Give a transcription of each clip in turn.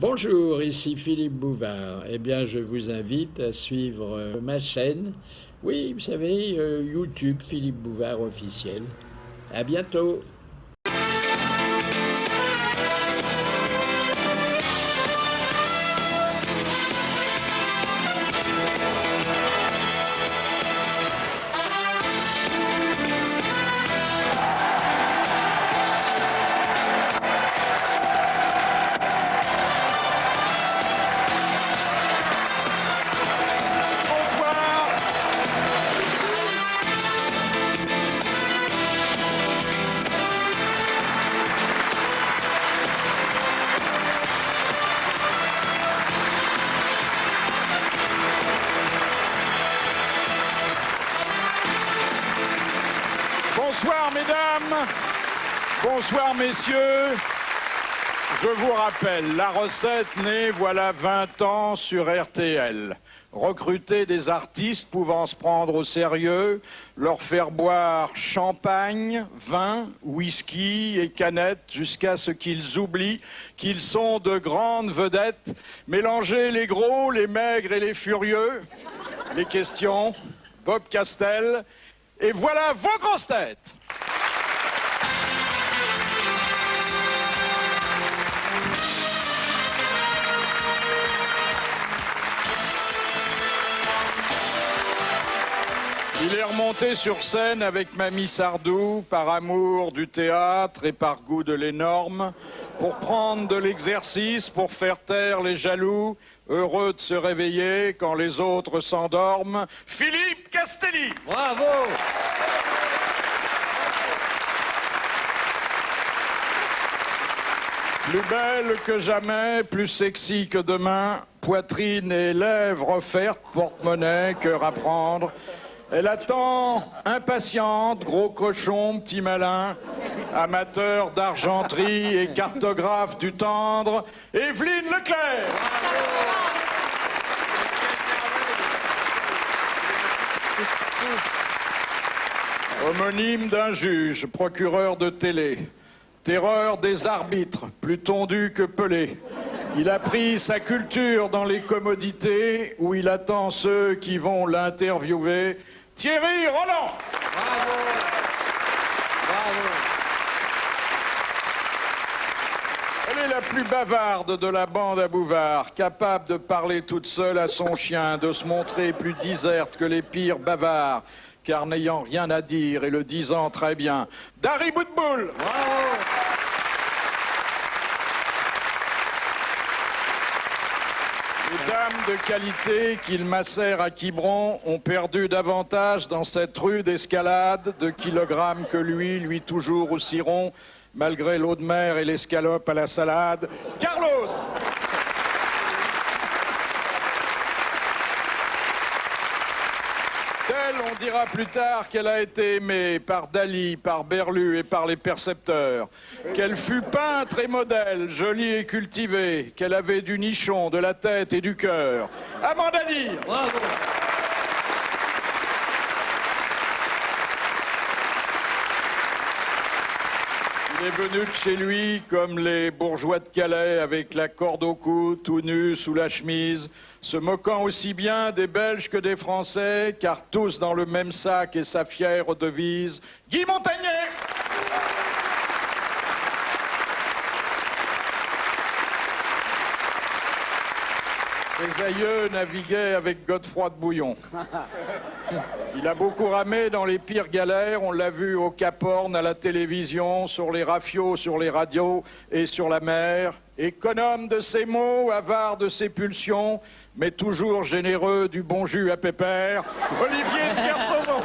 Bonjour, ici Philippe Bouvard. Eh bien, je vous invite à suivre ma chaîne. Oui, vous savez, YouTube Philippe Bouvard officiel. À bientôt. Bonsoir mesdames, bonsoir messieurs. Je vous rappelle, la recette née voilà 20 ans sur RTL. Recruter des artistes pouvant se prendre au sérieux, leur faire boire champagne, vin, whisky et canettes jusqu'à ce qu'ils oublient qu'ils sont de grandes vedettes, mélanger les gros, les maigres et les furieux. Les questions, Bob Castel, et voilà vos grosses têtes. Il est remonté sur scène avec Mamie Sardou par amour du théâtre et par goût de l'énorme, pour prendre de l'exercice, pour faire taire les jaloux, heureux de se réveiller quand les autres s'endorment. Philippe Castelli. Bravo! Plus belle que jamais, plus sexy que demain, poitrine et lèvres offertes, porte-monnaie, cœur à prendre. Elle attend, impatiente, gros cochon, petit malin, amateur d'argenterie et cartographe du tendre, Evelyne Leclerc. Homonyme d'un juge, procureur de télé, terreur des arbitres, plus tondu que Pelé. Il a pris sa culture dans les commodités où il attend ceux qui vont l'interviewer. Thierry Roland. Bravo! Bravo! Elle est la plus bavarde de la bande à Bouvard, capable de parler toute seule à son chien, de se montrer plus diserte que les pires bavards, car n'ayant rien à dire et le disant très bien. Dari Boudboul. Bravo! Les dames de qualité qu'il macère à Quiberon ont perdu davantage dans cette rude escalade de kilogrammes que lui toujours aussi rond, malgré l'eau de mer et l'escalope à la salade. Carlos. Telle, on dira plus tard qu'elle a été aimée par Dali, par Berlu et par les percepteurs. Qu'elle fut peintre et modèle, jolie et cultivée. Qu'elle avait du nichon, de la tête et du cœur. Amanda Lear. Bravo! Il est venu de chez lui comme les bourgeois de Calais avec la corde au cou, tout nu sous la chemise, se moquant aussi bien des Belges que des Français, car tous dans le même sac et sa fière devise. Guy Montagnier. Ses aïeux naviguaient avec Godefroy de Bouillon. Il a beaucoup ramé dans les pires galères. On l'a vu au Cap Horn, à la télévision, sur les rafios, sur les radios et sur la mer. Économe de ses mots, avare de ses pulsions, mais toujours généreux du bon jus à pépère, Olivier de Kersauzon.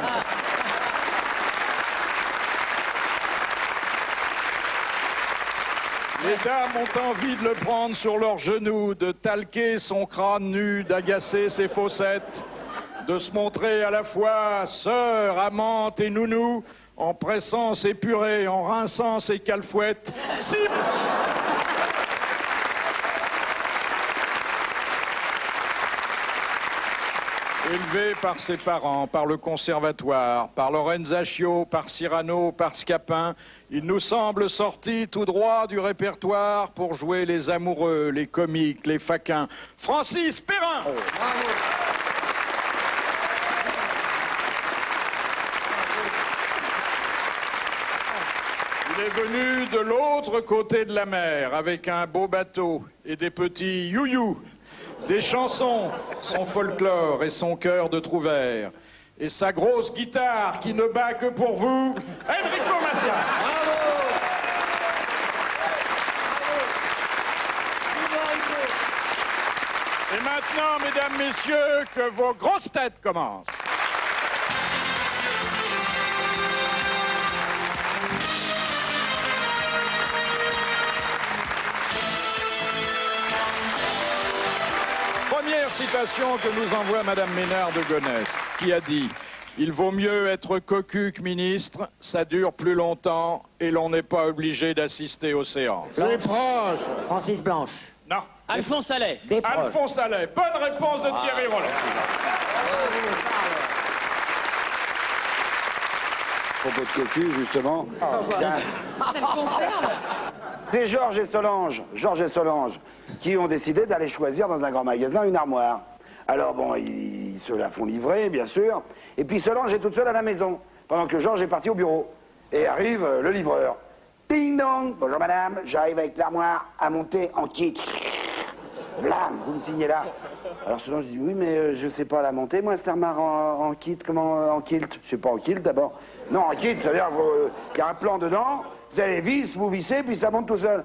Les dames ont envie de le prendre sur leurs genoux, de talquer son crâne nu, d'agacer ses fossettes, de se montrer à la fois sœur, amante et nounou, en pressant ses purées, en rinçant ses calfouettes. Élevé par ses parents, par le conservatoire, par Lorenzaccio, par Cyrano, par Scapin, il nous semble sorti tout droit du répertoire pour jouer les amoureux, les comiques, les faquins. Francis Perrin. Il est venu de l'autre côté de la mer avec un beau bateau et des petits you-you. Des chansons, son folklore et son cœur de trouvère. Et sa grosse guitare qui ne bat que pour vous, Enrico Macias. Et maintenant, mesdames, messieurs, que vos grosses têtes commencent. Première citation que nous envoie Madame Ménard de Gonesse, qui a dit « Il vaut mieux être cocu que ministre, ça dure plus longtemps et l'on n'est pas obligé d'assister aux séances. » Les proches. Francis Blanche. Non. Alphonse Allais. Des proches. Alphonse Allais. Bonne réponse de Thierry Roland. Propos de cocu, justement. C'est le concert. C'est Georges et Solange, qui ont décidé d'aller choisir dans un grand magasin une armoire. Alors bon, ils se la font livrer, bien sûr. Et puis Solange est toute seule à la maison, pendant que Georges est parti au bureau. Et arrive le livreur. Ding dong, bonjour madame, j'arrive avec l'armoire à monter en kit. Vlam, vous me signez là. Alors Solange dit, oui, mais je sais pas la monter, moi, cette armoire en kit, comment, en kilt? Je sais pas, en kilt d'abord. Non, en kit, ça veut dire qu'il y a un plan dedans, vous avez les vis, vous vissez, puis ça monte tout seul.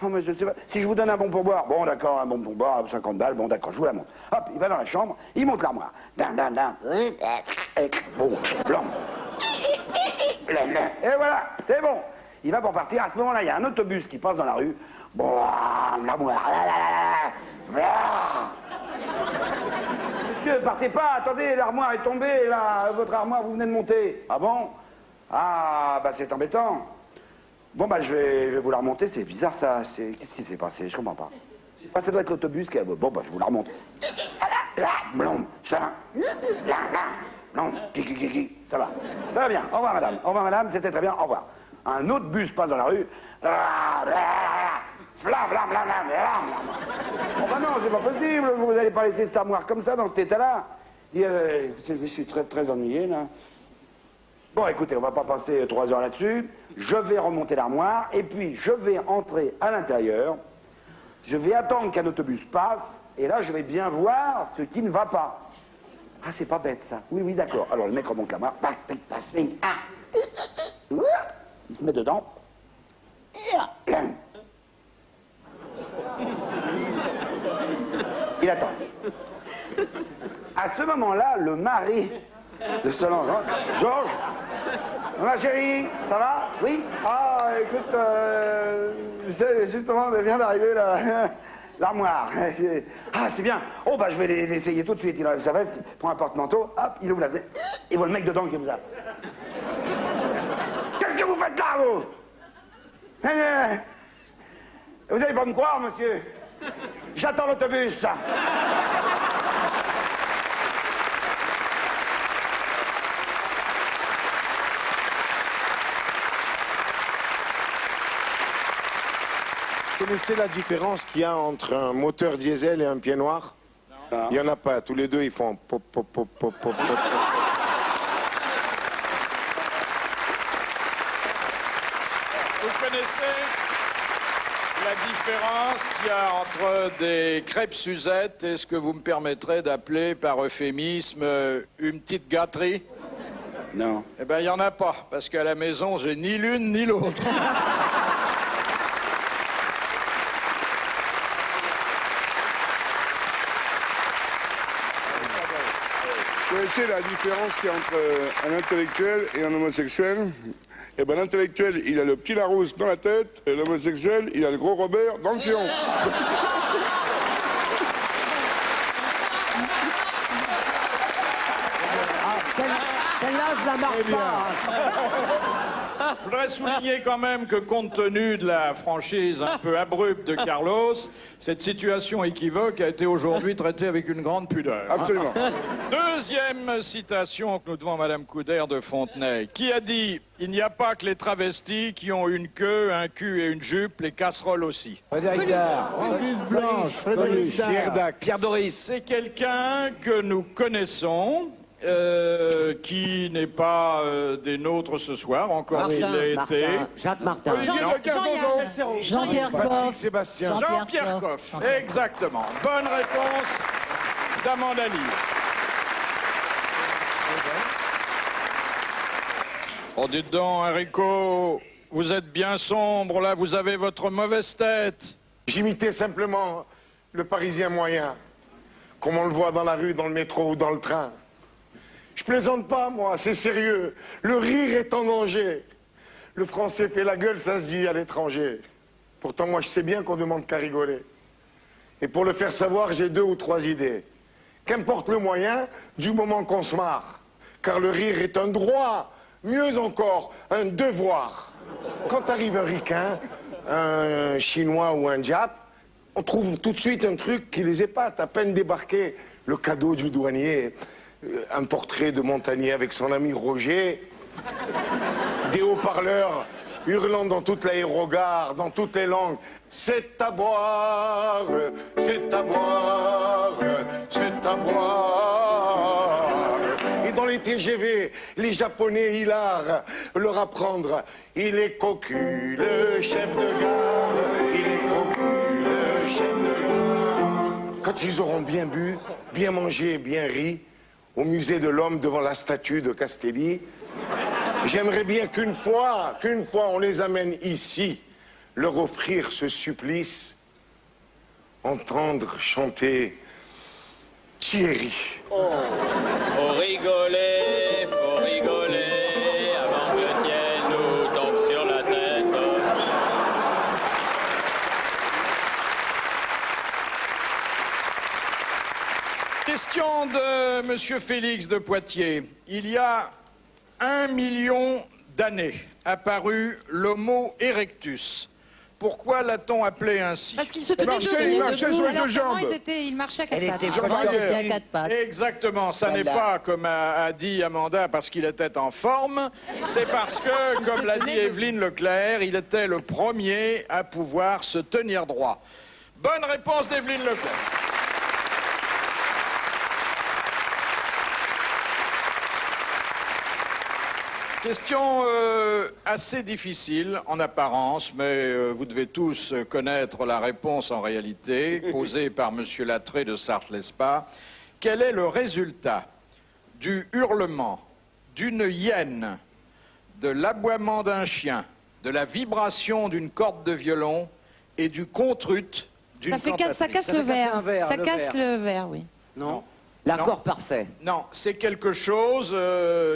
Oh, mais je sais pas. Si je vous donne un bon pourboire, bon, d'accord, un bon pourboire, 50 balles, bon, d'accord, je vous la monte. Hop, il va dans la chambre, il monte l'armoire. Bon, blanc. Et voilà, c'est bon. Il va pour partir. À ce moment-là, il y a un autobus qui passe dans la rue. Bon, l'armoire. Monsieur, partez pas, attendez, l'armoire est tombée, là, votre armoire, vous venez de monter. Ah bon? Ah, bah c'est embêtant. Bon, bah je vais vous la remonter, c'est bizarre ça, qu'est-ce qui s'est passé? Je comprends pas. Ah, ça doit être l'autobus qui a... Bon, bah je vous la remonte. Blond, ça, non, ça va. Ça va bien, au revoir madame, c'était très bien, au revoir. Un autre bus passe dans la rue. Bon bah non, c'est pas possible, vous n'allez pas laisser cette armoire comme ça, dans cet état-là. Je suis très ennuyé, là. Bon, écoutez, on va pas passer 3 heures là-dessus. Je vais remonter l'armoire, et puis je vais entrer à l'intérieur. Je vais attendre qu'un autobus passe, et là, je vais bien voir ce qui ne va pas. Ah, c'est pas bête, ça. Oui, oui, d'accord. Alors, le mec remonte l'armoire. Il se met dedans. Il attend. À ce moment-là, le mari de Solange, Georges, ma chérie, ça va? Oui? Ah, écoute, justement, vient d'arriver l'armoire. Ah, c'est bien. Oh, bah, je vais l'essayer tout de suite. Il enlève sa veste, il prend un porte-manteau, hop, il ouvre la veste, il voit le mec dedans comme ça. Qu'est-ce que vous faites là, vous? Vous allez pas me croire, monsieur. J'attends l'autobus. Vous connaissez la différence qu'il y a entre un moteur diesel et un pied noir? Non. Il n'y en a pas. Tous les deux, ils font pop, pop, pop, pop, pop, pop. Vous connaissez la différence qu'il y a entre des crêpes Suzette et ce que vous me permettrez d'appeler par euphémisme une petite gâterie? Non. Eh bien, il n'y en a pas, parce qu'à la maison, j'ai ni l'une ni l'autre. Vous connaissez la différence qu'il y a entre un intellectuel et un homosexuel? Eh ben l'intellectuel, il a le petit Larousse dans la tête, et l'homosexuel, il a le gros Robert dans le fion. Celle-là, je la marque pas. Je voudrais souligner quand même que compte tenu de la franchise un peu abrupte de Carlos, cette situation équivoque a été aujourd'hui traitée avec une grande pudeur. Absolument. Deuxième citation que nous devons à Madame Coudert de Fontenay, qui a dit « Il n'y a pas que les travestis qui ont une queue, un cul et une jupe, les casseroles aussi Frédéric Dard. Francis Blanche, Frédéric Pierre Dac. Pierre Doris. » C'est quelqu'un que nous connaissons, qui n'est pas des nôtres ce soir, encore il l'a été. Jacques Martin. Jean-Pierre Patrick Coff. Sébastien. Jean-Pierre Coff, exactement. Bonne réponse d'Amanda Lear. Oh, dites donc, Enrico, vous êtes bien sombre, là, vous avez votre mauvaise tête. J'imitais simplement le Parisien moyen, comme on le voit dans la rue, dans le métro ou dans le train. Je plaisante pas, moi, c'est sérieux. Le rire est en danger. Le français fait la gueule, ça se dit à l'étranger. Pourtant, moi, je sais bien qu'on demande qu'à rigoler. Et pour le faire savoir, j'ai 2 ou 3 idées. Qu'importe le moyen, du moment qu'on se marre. Car le rire est un droit, mieux encore, un devoir. Quand arrive un ricain, un chinois ou un jap, on trouve tout de suite un truc qui les épate. À peine débarqué, le cadeau du douanier, un portrait de Montagnier avec son ami Roger, des haut-parleurs hurlant dans toute l'aérogare, dans toutes les langues. C'est à boire, c'est à boire, c'est à boire. Et dans les TGV, les Japonais hilarent, leur apprendre. Il est cocu, le chef de gare, il est cocu, le chef de gare. Quand ils auront bien bu, bien mangé, bien ri, au musée de l'homme devant la statue de Castelli, j'aimerais bien qu'une fois on les amène ici, leur offrir ce supplice, entendre chanter Thierry. Faut rigoler, avant que le ciel nous tombe sur la tête. Question de Monsieur Félix de Poitiers. Il y a 1 million d'années apparu l'Homo erectus. Pourquoi l'a-t-on appelé ainsi? Parce qu'il se tenait marchait, debout. il marchait sur les Alors deux qu'avant, jambes. il marchait à 4 Elle pattes. était Jean forte, Barrière. c'était à 4 pattes. Exactement, ça n'est Voilà. pas, comme a dit Amanda, parce qu'il était en forme, c'est parce que, comme l'a dit Evelyne Leclerc, il était le premier à pouvoir se tenir droit. Bonne réponse d'Evelyne Leclerc. Question assez difficile en apparence, mais vous devez tous connaître la réponse en réalité, posée par Monsieur Lattré de Sarthe-Lespas. Quel est le résultat du hurlement d'une hyène, de l'aboiement d'un chien, de la vibration d'une corde de violon et du contrut d'une cantatrice? Ça casse le verre. Ça casse le verre, oui. Non. Non. L'accord parfait. Non, c'est quelque chose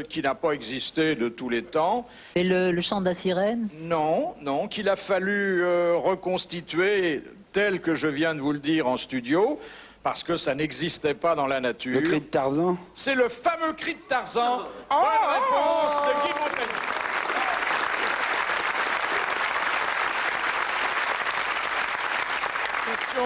qui n'a pas existé de tous les temps. C'est le chant de la sirène. Non, non, qu'il a fallu reconstituer tel que je viens de vous le dire en studio, parce que ça n'existait pas dans la nature. Le cri de Tarzan. C'est le fameux cri de Tarzan. Bonne réponse de Guy Montagnier. Question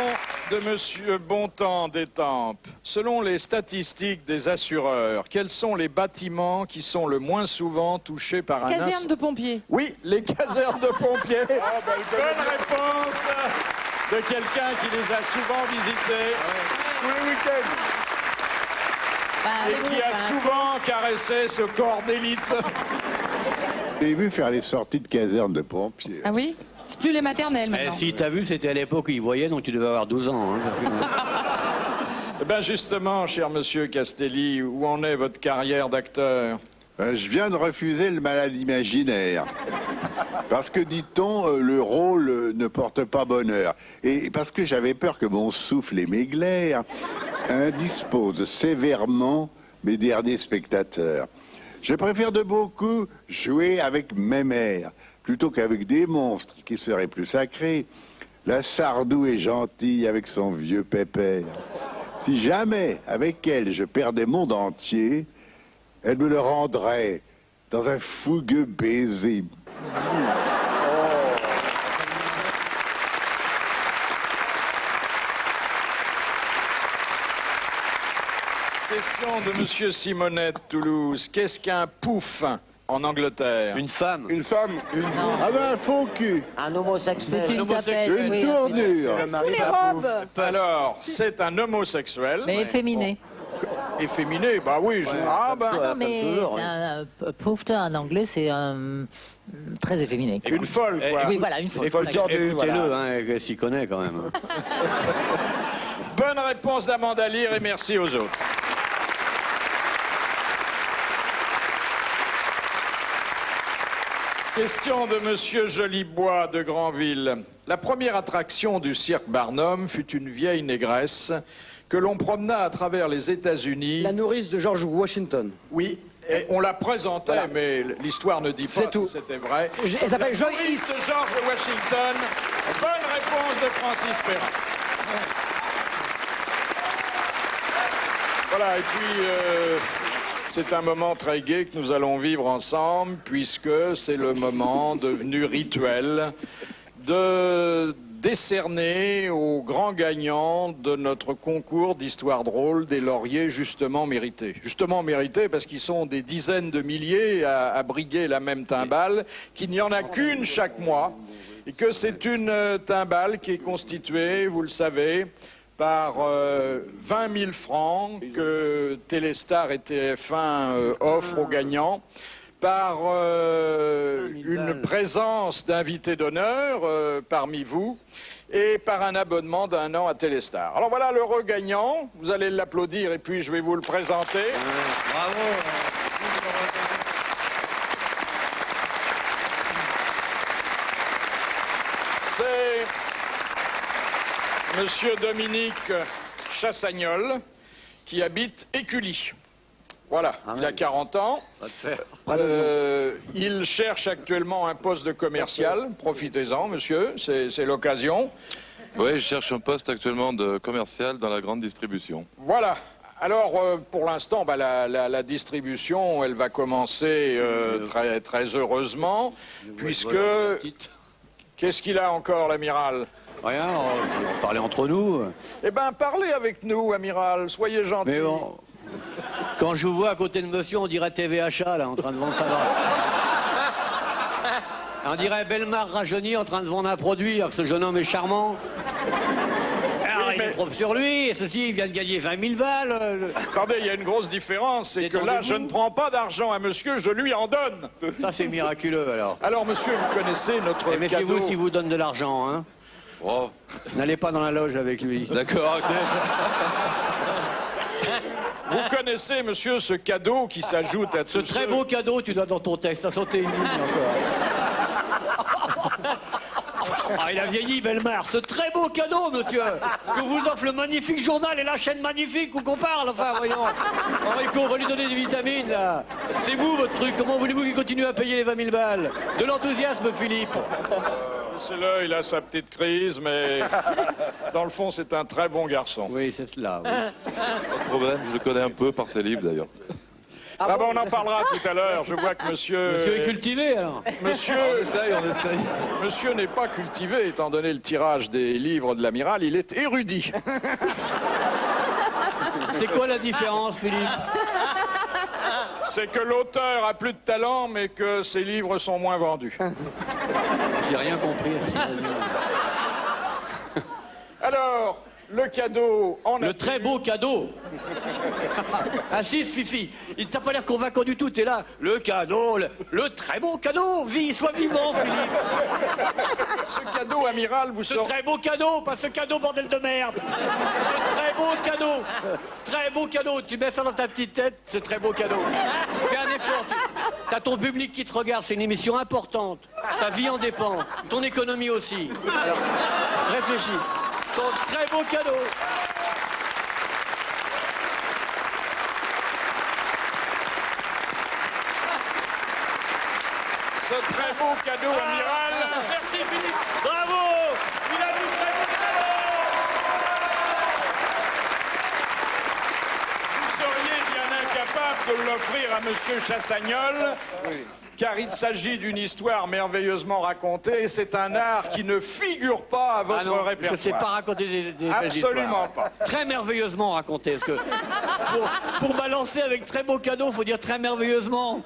de Monsieur Bontemps d'Étampes. Selon les statistiques des assureurs, quels sont les bâtiments qui sont le moins souvent touchés par un Caserne incendie? de pompiers. Oui, les casernes de pompiers. Bonne réponse de quelqu'un qui les a souvent visitées Tous les week-ends. et qui a souvent caressé ce corps d'élite. J'ai vu faire les sorties de caserne de pompiers. Ah oui? C'est plus les maternelles maintenant. Si t'as vu, c'était à l'époque où il voyait, donc tu devais avoir 12 ans. Hein, Eh bien justement, cher monsieur Castelli, où en est votre carrière d'acteur? Je viens de refuser le malade imaginaire. Parce que, dit-on, le rôle ne porte pas bonheur. Et parce que j'avais peur que mon souffle et mes glaires indisposent sévèrement mes derniers spectateurs. Je préfère de beaucoup jouer avec mes mères, plutôt qu'avec des monstres qui seraient plus sacrés. La Sardou est gentille avec son vieux pépère. Si jamais, avec elle, je perdais mon dentier, elle me le rendrait dans un fougueux baiser. Question de Monsieur Simonet de Toulouse. Qu'est-ce qu'un pouf en Angleterre? Une femme. Une femme. Ah ben, un faux cul. Un homosexuel. C'est une tapette. Une oui. tournure. Alors, c'est un homosexuel. Mais efféminé. Efféminé, bah oui. Ah ben, Non, mais toujours, c'est poufte en anglais, c'est très efféminé. une folle, quoi. Oui, voilà, une fois. Écoutez-le, voilà. hein, s'y connaît quand même. Bonne réponse d'Amanda Lear et merci aux autres. Question de Monsieur Jolibois de Granville. La première attraction du cirque Barnum fut une vieille négresse que l'on promena à travers les États-Unis. La nourrice de George Washington. Oui, et on la présentait, Voilà. mais l'histoire ne dit pas C'est tout. si c'était vrai. Elle s'appelle Nourrice Joyce. de George Washington. Bonne réponse de Francis Perrin. Voilà, et puis c'est un moment très gai que nous allons vivre ensemble, puisque c'est le moment devenu rituel de décerner aux grands gagnants de notre concours d'histoire drôle des lauriers justement mérités. Justement mérités parce qu'ils sont des dizaines de milliers à briguer la même timbale, qu'il n'y en a qu'une chaque mois, et que c'est une timbale qui est constituée, vous le savez, par 20 000 francs que Téléstar et TF1 offrent aux gagnants, par une présence d'invités d'honneur parmi vous et par un abonnement d'1 an à Téléstar. Alors voilà l'heureux gagnant, vous allez l'applaudir et puis je vais vous le présenter. Bravo. C'est Monsieur Dominique Chassagnol qui habite Écully. Voilà, il a 40 ans. Il cherche actuellement un poste de commercial. Profitez-en, monsieur, c'est l'occasion. Oui, je cherche un poste actuellement de commercial dans la grande distribution. Voilà. Alors, pour l'instant, bah, la distribution, elle va commencer très, très heureusement, puisque... Qu'est-ce qu'il a encore, l'amiral? Rien, on va parler entre nous. Eh bien, parlez avec nous, amiral, soyez gentil. Mais bon, quand je vous vois à côté de monsieur, on dirait TVHA, là, en train de vendre ça. On dirait Belmar rajeuni en train de vendre un produit, alors que ce jeune homme est charmant. Alors, il est propre sur lui, et ceci, il vient de gagner 20 000 balles. Attendez, il y a une grosse différence, c'est que là, je ne prends pas d'argent à monsieur, je lui en donne. Ça, c'est miraculeux, alors. Alors, monsieur, vous connaissez notre Et méfiez-vous cadeau. s'il vous donne de l'argent, hein. Oh, N'allez pas dans la loge avec lui. d'accord, ok. Vous connaissez, monsieur, ce cadeau qui s'ajoute à Ce tout très beau cadeau, tu dois dans ton texte, t'as sauté une ligne encore. Ah, il a vieilli, Belmar. Ce très beau cadeau, monsieur, que vous offre le magnifique journal et la chaîne magnifique où qu'on parle. Enfin, voyons. Enrico, on va lui donner des vitamines, là. C'est vous, votre truc. Comment voulez-vous qu'il continue à payer les 20 000 balles? De l'enthousiasme, Philippe. C'est là, il a sa petite crise, mais dans le fond, c'est un très bon garçon. Oui, c'est cela. Oui. Pas de problème, je le connais un peu par ses livres d'ailleurs. Ah bon, on en parlera tout à l'heure. Je vois que monsieur... Monsieur est cultivé, alors. Monsieur... On essaye. Monsieur n'est pas cultivé, étant donné le tirage des livres de l'amiral, il est érudit. C'est quoi la différence, Philippe? C'est que l'auteur a plus de talent, mais que ses livres sont moins vendus. J'ai rien compris. Alors, le cadeau en Le très beau cadeau. Assise, Fifi. Il t'a pas l'air convaincant du tout. T'es là. Le cadeau, le très beau cadeau. Sois vivant, Philippe. Ce cadeau, amiral, vous Ce saurez... très beau cadeau, pas ce cadeau, bordel de merde. Ce très beau cadeau. Très beau cadeau. Tu mets ça dans ta petite tête, ce très beau cadeau. Fais un effort. T'as ton public qui te regarde. C'est une émission importante. Ta vie en dépend. Ton économie aussi. Alors, réfléchis. Ton très beau cadeau. Ce très beau cadeau, amiral. Merci Philippe. Bravo. Il a du très beau cadeau. Vous seriez bien incapable de l'offrir à monsieur Chassagnol, car il s'agit d'une histoire merveilleusement racontée, et c'est un art qui ne figure pas à votre Ah non, répertoire. je ne sais pas raconter des belles Absolument histoires. pas. Très merveilleusement raconté. Parce que pour balancer avec très beau cadeau, il faut dire très merveilleusement.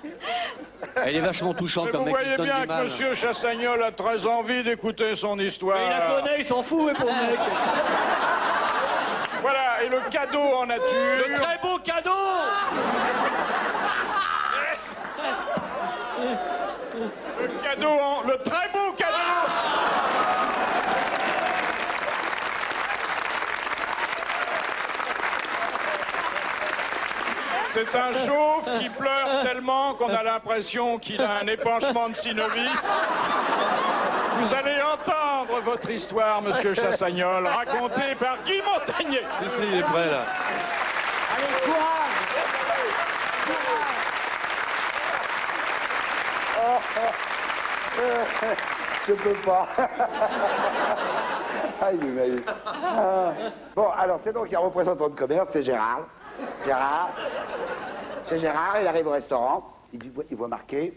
Elle est vachement touchante Mais comme vous mec qui voyez se donne bien du que mal. M. Chassagnol a très envie d'écouter son histoire. Mais il la connaît, il s'en fout, pour mec. Voilà, et le cadeau en nature... Le très beau cadeau. Le très beau cadeau. C'est un chauve qui pleure tellement qu'on a l'impression qu'il a un épanchement de synovie. Vous allez entendre votre histoire, Monsieur Chassagnol, racontée par Guy Montagnier. Si, il est prêt là. Allez, courage! Je peux pas. Ah, il est magique. Ah. Bon, alors c'est donc un représentant de commerce, c'est Gérard. C'est Gérard, il arrive au restaurant, il voit marqué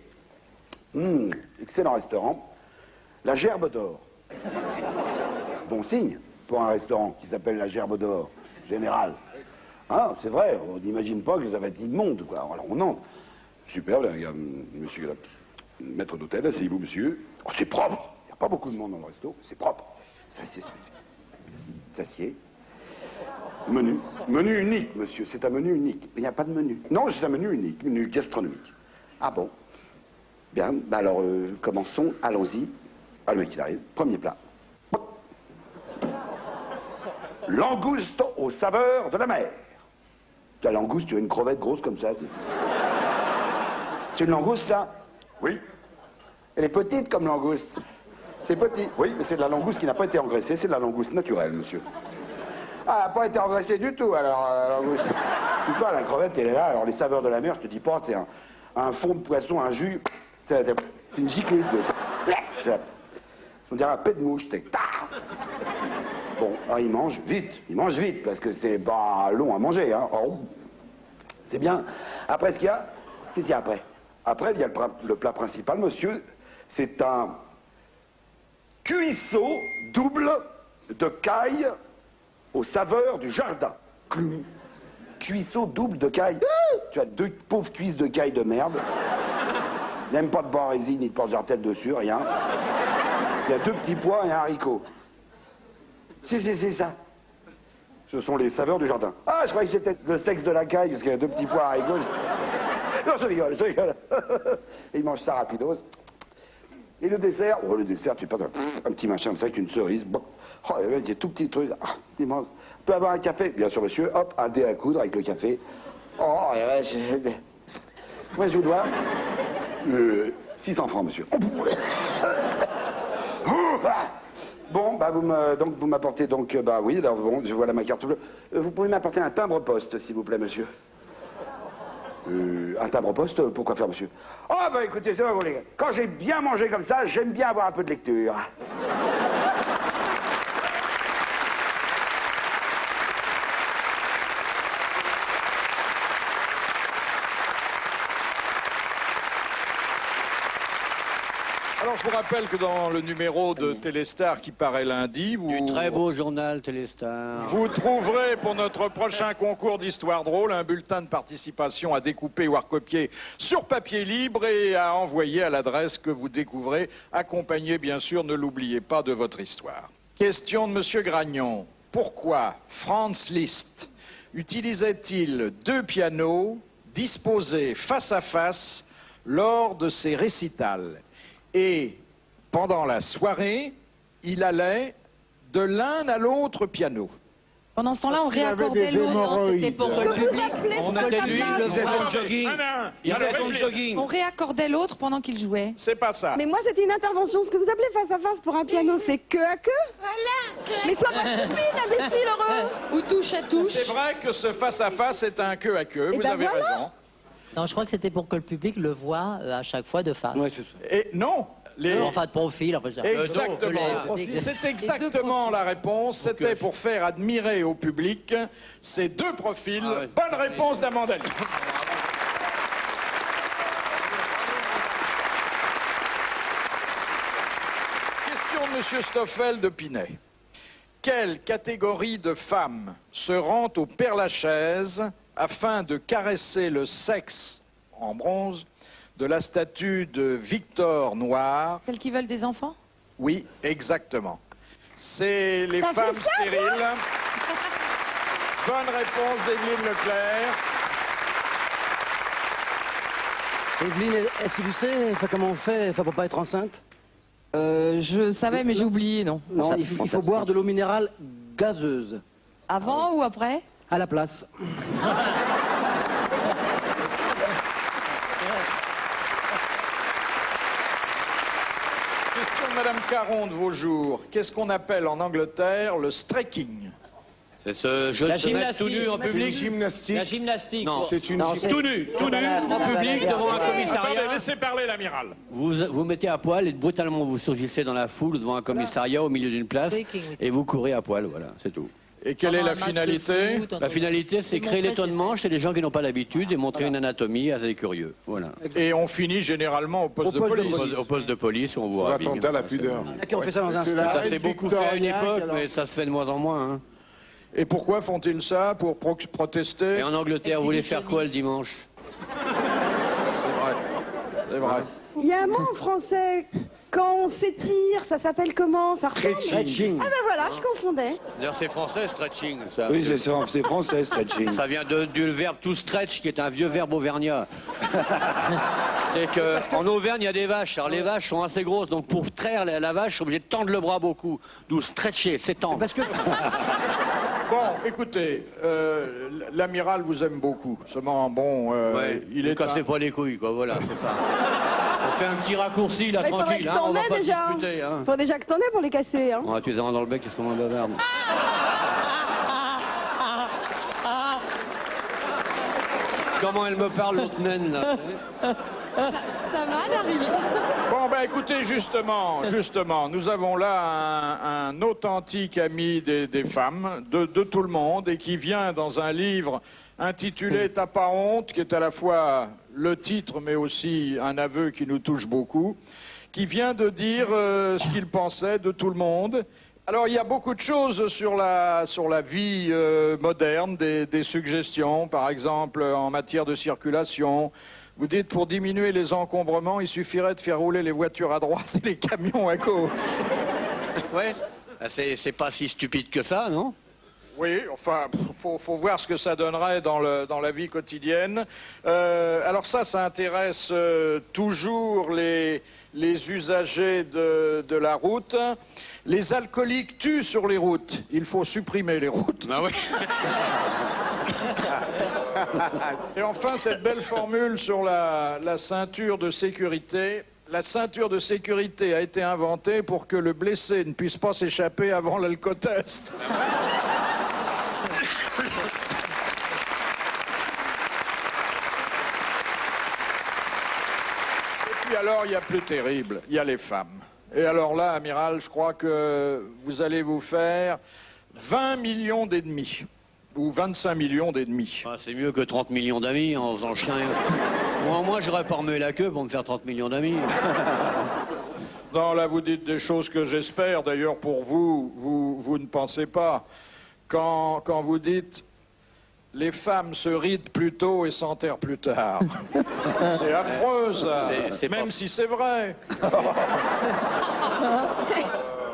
excellent restaurant, la Gerbe d'Or. Bon signe pour un restaurant qui s'appelle la Gerbe d'Or, général. Ah, c'est vrai, on n'imagine pas que ça va être immonde, quoi. Alors on entre. Super, il y a monsieur, maître d'hôtel, asseyez-vous, monsieur. Oh, c'est propre. Il n'y a pas beaucoup de monde dans le resto, c'est propre. S'assied. Menu. Menu unique, monsieur. C'est un menu unique. Il n'y a pas de menu. Non, c'est un menu unique, menu gastronomique. Ah bon? Bien, bah alors, commençons. Allons-y. Ah, le mec, il arrive. Premier plat. Langouste aux saveurs de la mer. La langouste, tu as une crevette grosse comme ça. C'est une langouste, là? Oui. Elle est petite comme langouste. C'est petit. Oui, mais c'est de la langouste qui n'a pas été engraissée. C'est de la langouste naturelle, monsieur. Ah, elle n'a pas été engraissée du tout, alors, la langouste. Tu vois, la crevette, elle est là. Alors, les saveurs de la mer, je te dis pas, c'est un fond de poisson, un jus. C'est une giclée de... On dirait un pet de mouche. Bon, alors, il mange vite, parce que c'est pas long à manger, hein. Oh. C'est bien. Après, qu'est-ce qu'il y a après? Après, il y a le plat principal, monsieur. C'est un cuisseau double de caille aux saveurs du jardin. Cuisseau double de caille. Tu as deux pauvres cuisses de caille de merde. Même pas de barésie ni de porte-jartel dessus, rien. Il y a deux petits pois et un haricot. C'est ça. Ce sont les saveurs du jardin. Ah, je croyais que c'était le sexe de la caille, parce qu'il y a deux petits pois haricots. Non, je rigole. Et il mange ça rapidos. Et le dessert, tu passes un petit machin comme ça avec une cerise. Bon. Oh, il y a tout petit truc. Ah, il mange. On peut avoir un café? Bien sûr, monsieur. Hop, un dé à coudre avec le café. Oh, moi, je vous dois 600 francs, monsieur. Bon, bah vous m'apportez donc, bah oui, alors bon, je vois ma carte bleue. Vous pouvez m'apporter un timbre-poste, s'il vous plaît, monsieur. Un timbre-poste, pourquoi faire, monsieur? Oh, bah écoutez, c'est vrai, vous les gars. Quand j'ai bien mangé comme ça, j'aime bien avoir un peu de lecture. Alors, je vous rappelle que dans le numéro de Téléstar qui paraît lundi, Du très beau journal Téléstar. vous trouverez pour notre prochain concours d'histoire drôle un bulletin de participation à découper ou à recopier sur papier libre et à envoyer à l'adresse que vous découvrez, accompagné bien sûr, ne l'oubliez pas, de votre histoire. Question de Monsieur Gragnon. Pourquoi Franz Liszt utilisait-il deux pianos disposés face à face lors de ses récitals? Et pendant la soirée, il allait de l'un à l'autre piano. Pendant ce temps-là, on réaccordait l'autre. Non, c'était pour le public. On était lui, le Il faisait voir. son jogging. Il faisait son jogging. On réaccordait l'autre pendant qu'il jouait. C'est pas ça. Mais moi, c'était une intervention. Ce que vous appelez face à face pour un piano, c'est queue à queue. Voilà. Mais sois pas stupide, imbécile heureux. Ou touche à touche. C'est vrai que ce face-à-face est un queue à queue, Et vous ben avez voilà. raison. Non, je crois que c'était pour que le public le voie à chaque fois de face. Ouais, c'est ça. Et non, Enfin, de profil. Enfin, je veux dire, exactement. le dos, C'est exactement la réponse. C'était pour faire admirer au public ces deux profils. Bonne réponse d'Amanda Lee. Monsieur Stoffel de Pinet. Quelle catégorie de femmes se rend au Père-Lachaise afin de caresser le sexe en bronze de la statue de Victor Noir? Celles qui veulent des enfants? Oui, exactement. C'est les T'as femmes fait ça, stériles. Bonne réponse d'Evelyne Leclerc. Evelyne, est-ce que tu sais comment on fait pour pas être enceinte? Je savais, mais j'ai oublié, non. Non, il faut boire de l'eau minérale gazeuse. Avant ou après? À la place. Question de Madame Caron de vos jours. Qu'est-ce qu'on appelle en Angleterre le strecking? C'est ce jeu de se mettre tout nu en public. Gymnastique. La gymnastique. Non, C'est une tout nu, en public, devant un commissariat. Attendez, laissez parler l'amiral. Vous mettez à poil et brutalement vous surgissez dans la foule devant un commissariat au milieu d'une place et vous courez à poil, voilà, c'est tout. Et quelle est la finalité? La finalité, c'est créer l'étonnement chez les gens qui n'ont pas l'habitude et montrer une anatomie à des curieux. Voilà. Et on finit généralement au poste de police. Au poste de police, où on vous rhabille. Attentat à la pudeur. Qui ont fait ça dans un stade. Ça s'est beaucoup fait à une époque, mais ça se fait de moins en moins. Hein. Et pourquoi font-ils ça? Pour protester? Et en Angleterre, vous voulez faire quoi le dimanche? C'est vrai. C'est vrai. Il y a un mot en français, quand on s'étire, ça s'appelle comment? Ça ressemble? Stretching. Ah ben voilà, je confondais. D'ailleurs, c'est français, stretching. Ça. Oui, c'est français, stretching. Ça vient du verbe to stretch, qui est un vieux verbe auvergnat. C'est qu'en Auvergne, il y a des vaches. Alors, les vaches sont assez grosses, donc pour traire la vache, je suis obligé de tendre le bras beaucoup. D'où stretcher, s'étendre. Parce que... Bon, écoutez, l'amiral vous aime beaucoup. Seulement, bon, Ouais, il est... cassez pas les couilles, quoi, voilà, c'est ça. On fait un petit raccourci, là, Il faudrait tranquille, que hein, t'en on va aies pas déjà. discuter, hein. Faut déjà que t'en aies pour les casser. Hein. Ouais, tu les as dans le bec, qu'est-ce qu'on en bavarde. Comment elle me parle, l'autre naine, là? Ça va, Dari? Bon, ben écoutez, justement, nous avons là un authentique ami des femmes, de tout le monde, et qui vient dans un livre intitulé « T'as pas honte », qui est à la fois le titre, mais aussi un aveu qui nous touche beaucoup, qui vient de dire ce qu'il pensait de tout le monde. Alors, il y a beaucoup de choses sur la vie moderne, des suggestions, par exemple, en matière de circulation. Vous dites, pour diminuer les encombrements, il suffirait de faire rouler les voitures à droite et les camions à gauche. Ouais, c'est pas si stupide que ça, non? Oui, enfin, faut voir ce que ça donnerait dans la vie quotidienne. Alors ça intéresse toujours les usagers de la route. Les alcooliques tuent sur les routes. Il faut supprimer les routes. Ah oui. Et enfin, cette belle formule sur la ceinture de sécurité. La ceinture de sécurité a été inventée pour que le blessé ne puisse pas s'échapper avant l'alcotest. Et puis alors, il y a plus terrible, il y a les femmes. Et alors là, amiral, je crois que vous allez vous faire 20 millions d'ennemis. Ou 25 millions d'ennemis. Ah, c'est mieux que 30 millions d'amis en faisant chien. Moi, j'aurais pas remué la queue pour me faire 30 millions d'amis. Non, là, vous dites des choses que j'espère. D'ailleurs, pour vous ne pensez pas. Quand vous dites « les femmes se rident plus tôt et s'enterrent plus tard », c'est affreux, ça. Même si c'est vrai.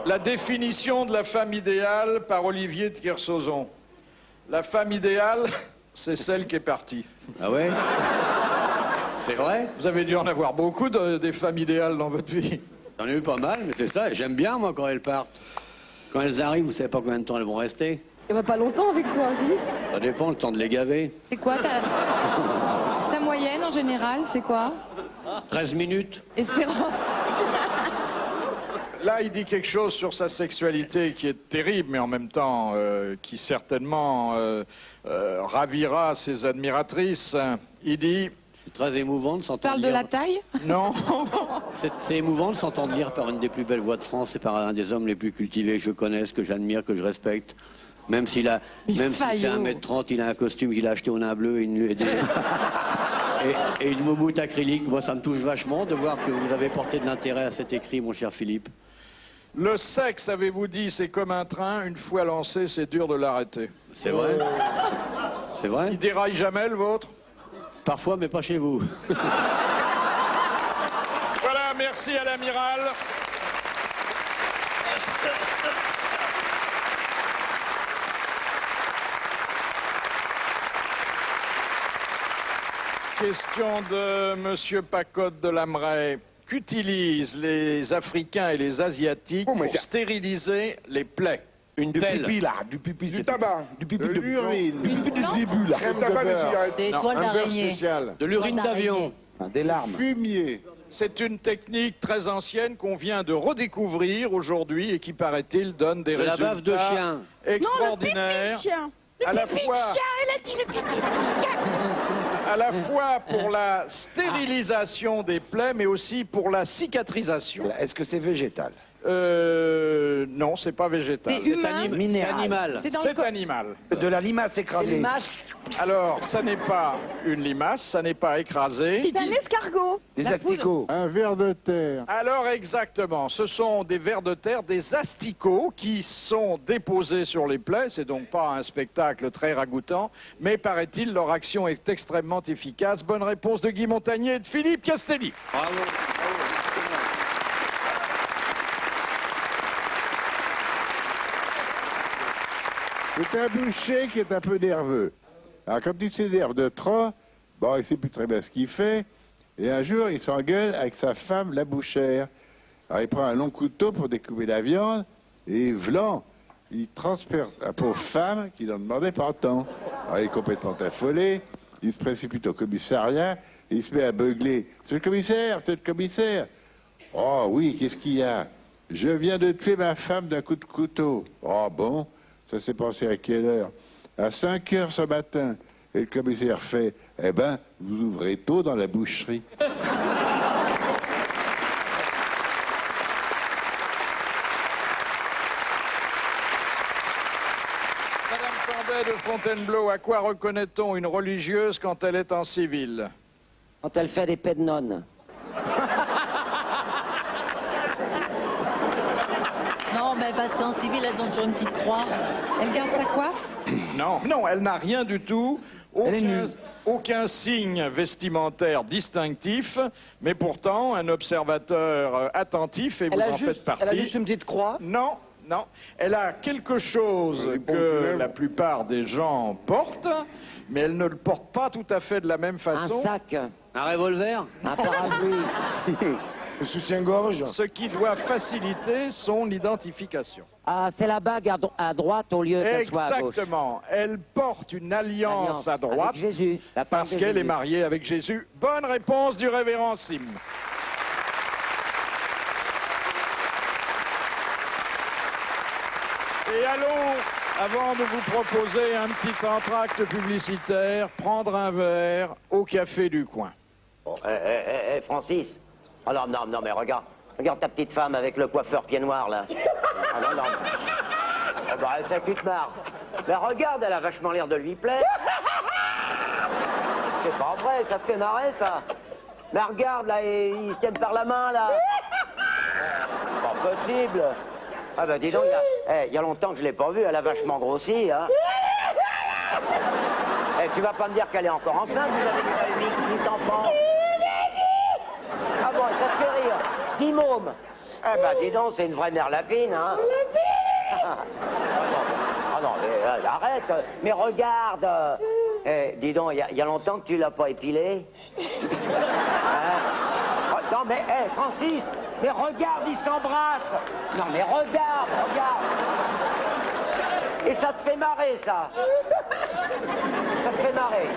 La définition de la femme idéale par Olivier de Kersauzon. La femme idéale, c'est celle qui est partie. Ah ouais? C'est vrai? Vous avez dû en avoir beaucoup des femmes idéales dans votre vie. J'en ai eu pas mal, mais c'est ça. J'aime bien, moi, quand elles partent. Quand elles arrivent, vous savez pas combien de temps elles vont rester. Il va pas longtemps avec toi, si. Ça dépend, le temps de les gaver. C'est quoi ta moyenne en général? C'est quoi? 13 minutes. Espérance. Là, il dit quelque chose sur sa sexualité qui est terrible, mais en même temps, qui certainement ravira ses admiratrices. Il dit... C'est très émouvant de s'entendre Parle de la taille? Non. C'est émouvant de s'entendre lire par une des plus belles voix de France et par un des hommes les plus cultivés que je connaisse, que j'admire, que je respecte. Même s'il fait 1m30, il a un costume qu'il a acheté au nain bleu et une moumoute acrylique. Moi, ça me touche vachement de voir que vous avez porté de l'intérêt à cet écrit, mon cher Philippe. Le sexe, avez-vous dit, c'est comme un train, une fois lancé, c'est dur de l'arrêter. C'est vrai. C'est vrai. Il déraille jamais, le vôtre? Parfois, mais pas chez vous. Voilà, merci à l'amiral. Question de Monsieur Pacotte de Lamray. Qu'utilisent les Africains et les Asiatiques pour stériliser les plaies? Une pelle. Pipi, là, du pipi, du tabac, du pipi de l'urine, du pipi de zébus, là. Crème tabac, des cigarettes. Des toiles Un beurre d'araignée. spécial. De l'urine d'avion. Des larmes. Fumier. C'est une technique très ancienne qu'on vient de redécouvrir aujourd'hui et qui, paraît-il, donne des De la résultats bave de chien. extraordinaires. Chien. À la fois, Elle a dit le pipi de chien. à la fois pour la stérilisation des plaies, mais aussi pour la cicatrisation. Est-ce que c'est végétal? Non, c'est pas végétal. C'est humain. Minéral. Animal. C'est dans le C'est corps. animal. De la limace écrasée. Alors, ça n'est pas une limace, ça n'est pas écrasé. C'est un escargot. Des asticots. Un ver de terre. Alors exactement, ce sont des vers de terre, des asticots qui sont déposés sur les plaies. C'est donc pas un spectacle très ragoûtant, mais paraît-il, leur action est extrêmement efficace. Bonne réponse de Guy Montagnier et de Philippe Castelli. Bravo. C'est un boucher qui est un peu nerveux. Alors quand il s'énerve de trop, bon, il sait plus très bien ce qu'il fait. Et un jour, il s'engueule avec sa femme, la bouchère. Alors il prend un long couteau pour découper la viande, et vlan, il transperce la pauvre femme qui n'en demandait pas tant. Alors il est complètement affolé, il se précipite au commissariat, et il se met à beugler. « C'est le commissaire, c'est le commissaire !»« Oh oui, qu'est-ce qu'il y a ? Je viens de tuer ma femme d'un coup de couteau. »« Oh bon ? Ça s'est passé à quelle heure ? » À 5 heures ce matin. Et le commissaire fait, eh ben, vous ouvrez tôt dans la boucherie. Madame Cambet de Fontainebleau, à quoi reconnaît-on une religieuse quand elle est en civil? Quand elle fait des pets de nonnes. Non, mais parce qu'en civil, elles ont toujours une petite croix. Elle garde sa coiffe. Non, non, elle n'a rien du tout. Aucun signe vestimentaire distinctif, mais pourtant un observateur attentif, et vous en faites partie. Elle a juste une petite croix. Non, non. Elle a quelque chose que la plupart des gens portent, mais elle ne le porte pas tout à fait de la même façon. Un sac. Un revolver. Un parapluie. Le soutien-gorge. Ce qui doit faciliter son identification. Ah, c'est la bague à droite au lieu qu'elle soit à gauche. Exactement. Elle porte une alliance à droite avec Jésus, la femme parce de qu'elle est Jésus. mariée avec Jésus. Bonne réponse du révérend Sim. Et allons, avant de vous proposer un petit entracte publicitaire, prendre un verre au café du coin. Oh, Francis. Oh non, non, non, mais regarde. Regarde ta petite femme avec le coiffeur pied noir, là. Ah non, non. Ah bah, ça qui te marre. Mais regarde, elle a vachement l'air de lui plaire. C'est pas vrai, ça te fait marrer, ça. Mais regarde, là, ils se tiennent par la main, là. Pas possible. Ah bah dis donc, il y a longtemps que je l'ai pas vue, elle a vachement grossi, hein. Eh, tu vas pas me dire qu'elle est encore enceinte, vous avez 8 enfants. Ah bon, ça te fait rire. 10 mômes. Eh ben dis donc, c'est une vraie mère lapine, hein. Ah non, mais arrête. Mais regarde. Eh, dis donc, il y a longtemps que tu l'as pas épilé. Hein? Oh, non mais, Francis, mais regarde, ils s'embrassent. Non mais regarde, regarde. Et ça te fait marrer, ça. Ça te fait marrer.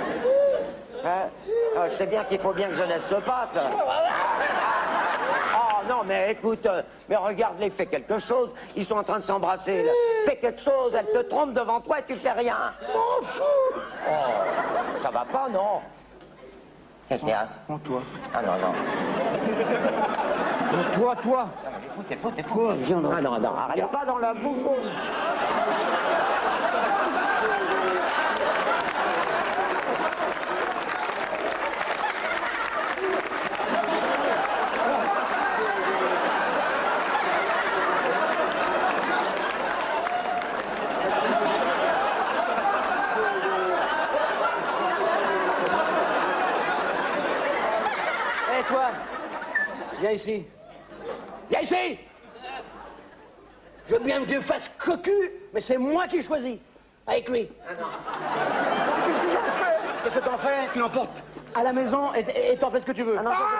Hein? Ah, je sais bien qu'il faut bien que jeunesse se passe. Oh non, mais écoute, mais regarde-les, fais quelque chose. Ils sont en train de s'embrasser, là. Fais quelque chose, elle te trompe devant toi et tu fais rien. Oh, fou. Oh, ça va pas, non? Qu'est-ce qu'il y a? En toi. Ah non, non. Toi. T'es fou. Quoi, viens, non. Ah non, non, arrête pas dans la boue. Viens ici. Viens ici. Je veux bien que tu fasses cocu, mais c'est moi qui choisis. Avec lui. Qu'est-ce que j'en fais? Qu'est-ce que t'en fais? Tu l'emportes à la maison et t'en fais ce que tu veux. Ah non, je veux pas.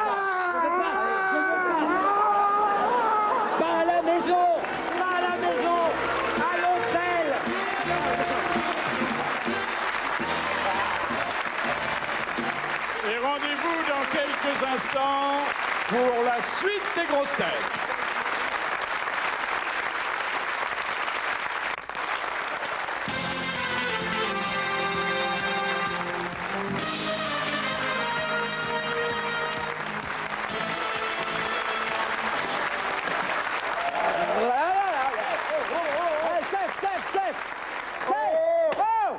Pas à la maison. Pas à la maison. À l'hôtel. Et rendez-vous dans quelques instants pour la suite des grosses têtes.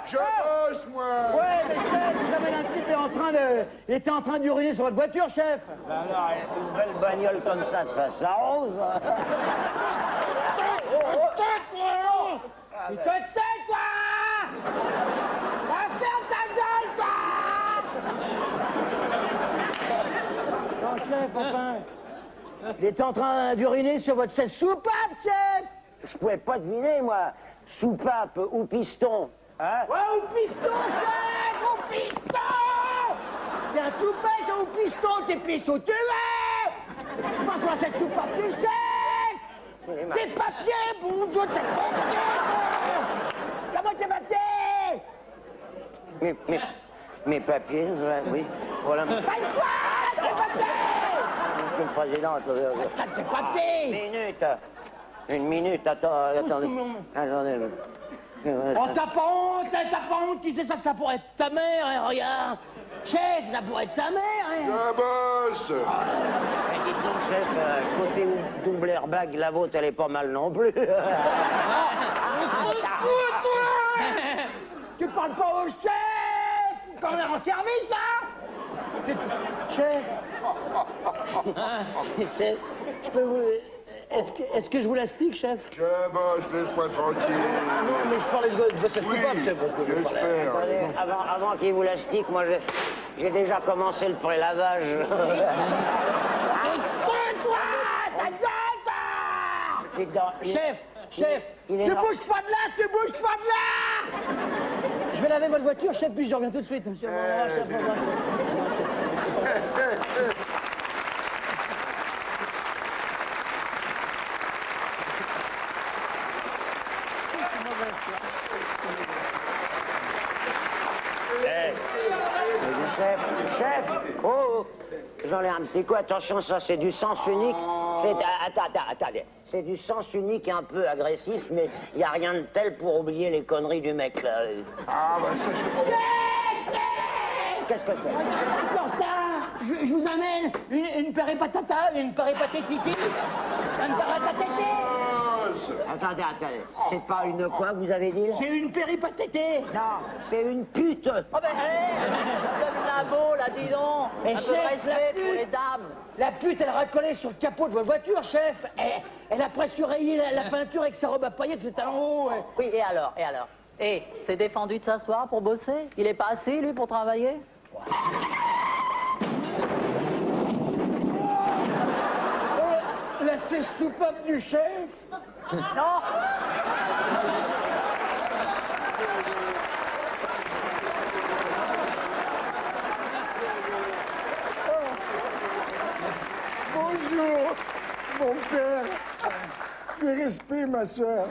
Je bosse, moi. Ouais, mais chef, vous avez un type il était en train d'uriner sur votre voiture, chef. Alors, une belle bagnole comme ça s'arrose. Tu te tais, toi! Ferme ta gueule, toi! Non, chef, enfin. Il était en train d'uriner sur votre 16 soupape, chef! Je pouvais pas deviner, moi. Soupape ou piston. Hein? Ouais, au piston, chef! Au piston! C'est un toupet, ça, au piston, t'es pisse au tué! Pense à cette soupape du chef! Tes papiers, bon Dieu, tes papiers! Comment tes papiers? Mes papiers, ouais, oui. Voilà. Pas toi! Tes papiers! Monsieur le Président, Tes papiers! Une minute, attendez. Oh, t'as pas honte, qui sait ça, ça pourrait être ta mère, hein, regarde. Chef, ça pourrait être sa mère, hein. Je bosse. Dites donc, chef, côté double airbag, la vôtre, elle est pas mal non plus. Tu parles pas au chef, quand on est en service, là. Chef. Chef, je peux vous... Est-ce que je vous l'astique, chef? Je bosse, laisse-moi tranquille. Non, mais je parlais de cette soupape, chef. J'espère. Avant qu'il vous l'astique, moi, j'ai déjà commencé le prélavage. Tais-toi! Ta gueule, toi! Chef, tu bouges pas de là, tu bouges pas de là! Je vais laver votre voiture, chef, puis je reviens tout de suite, monsieur. Chef, oh, j'en ai un petit coup, attention, ça c'est du sens unique. Attendez, c'est du sens unique et un peu agressif, mais il n'y a rien de tel pour oublier les conneries du mec, là. Ah, bah ça, c'est Chef! Qu'est-ce que c'est? Alors ça, je vous amène une péripatata, une péripatétiti, une péripatété. Attendez, c'est pas une quoi, vous avez dit? C'est une péripatété. Non, c'est une pute. Oh ben, comme la beau, là, dis donc. Mais Un peu chef, respect pour les dames. La pute, elle racolait sur le capot de votre voiture, chef. Elle a presque rayé la peinture avec sa robe à paillettes, ses talons hauts. Oui, et alors? Et c'est défendu de s'asseoir pour bosser? Il est pas assis, lui, pour travailler? La soupape du chef. Non. Bonjour, mon père. Mes respects, ma soeur.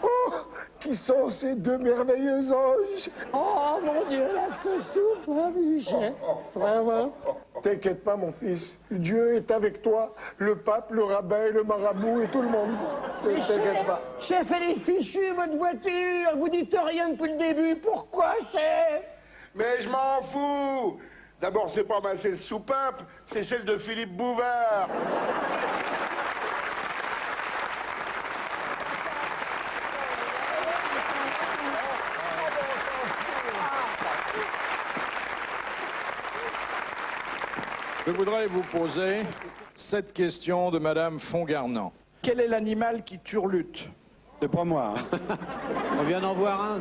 Oh, qui sont ces deux merveilleux anges? Oh, mon Dieu, la soupape du chef. Vraiment. T'inquiète pas, mon fils. Dieu est avec toi, le pape, le rabbin, le marabout et tout le monde. T'inquiète pas. Chef, elle est fichue, votre voiture. Vous dites rien depuis le début. Pourquoi, chef? Mais je m'en fous. D'abord, c'est pas ma soupape, c'est celle de Philippe Bouvard. Je voudrais vous poser cette question de Madame Fongarnant. Quel est l'animal qui turlute? C'est pas moi. Hein. On vient d'en voir un.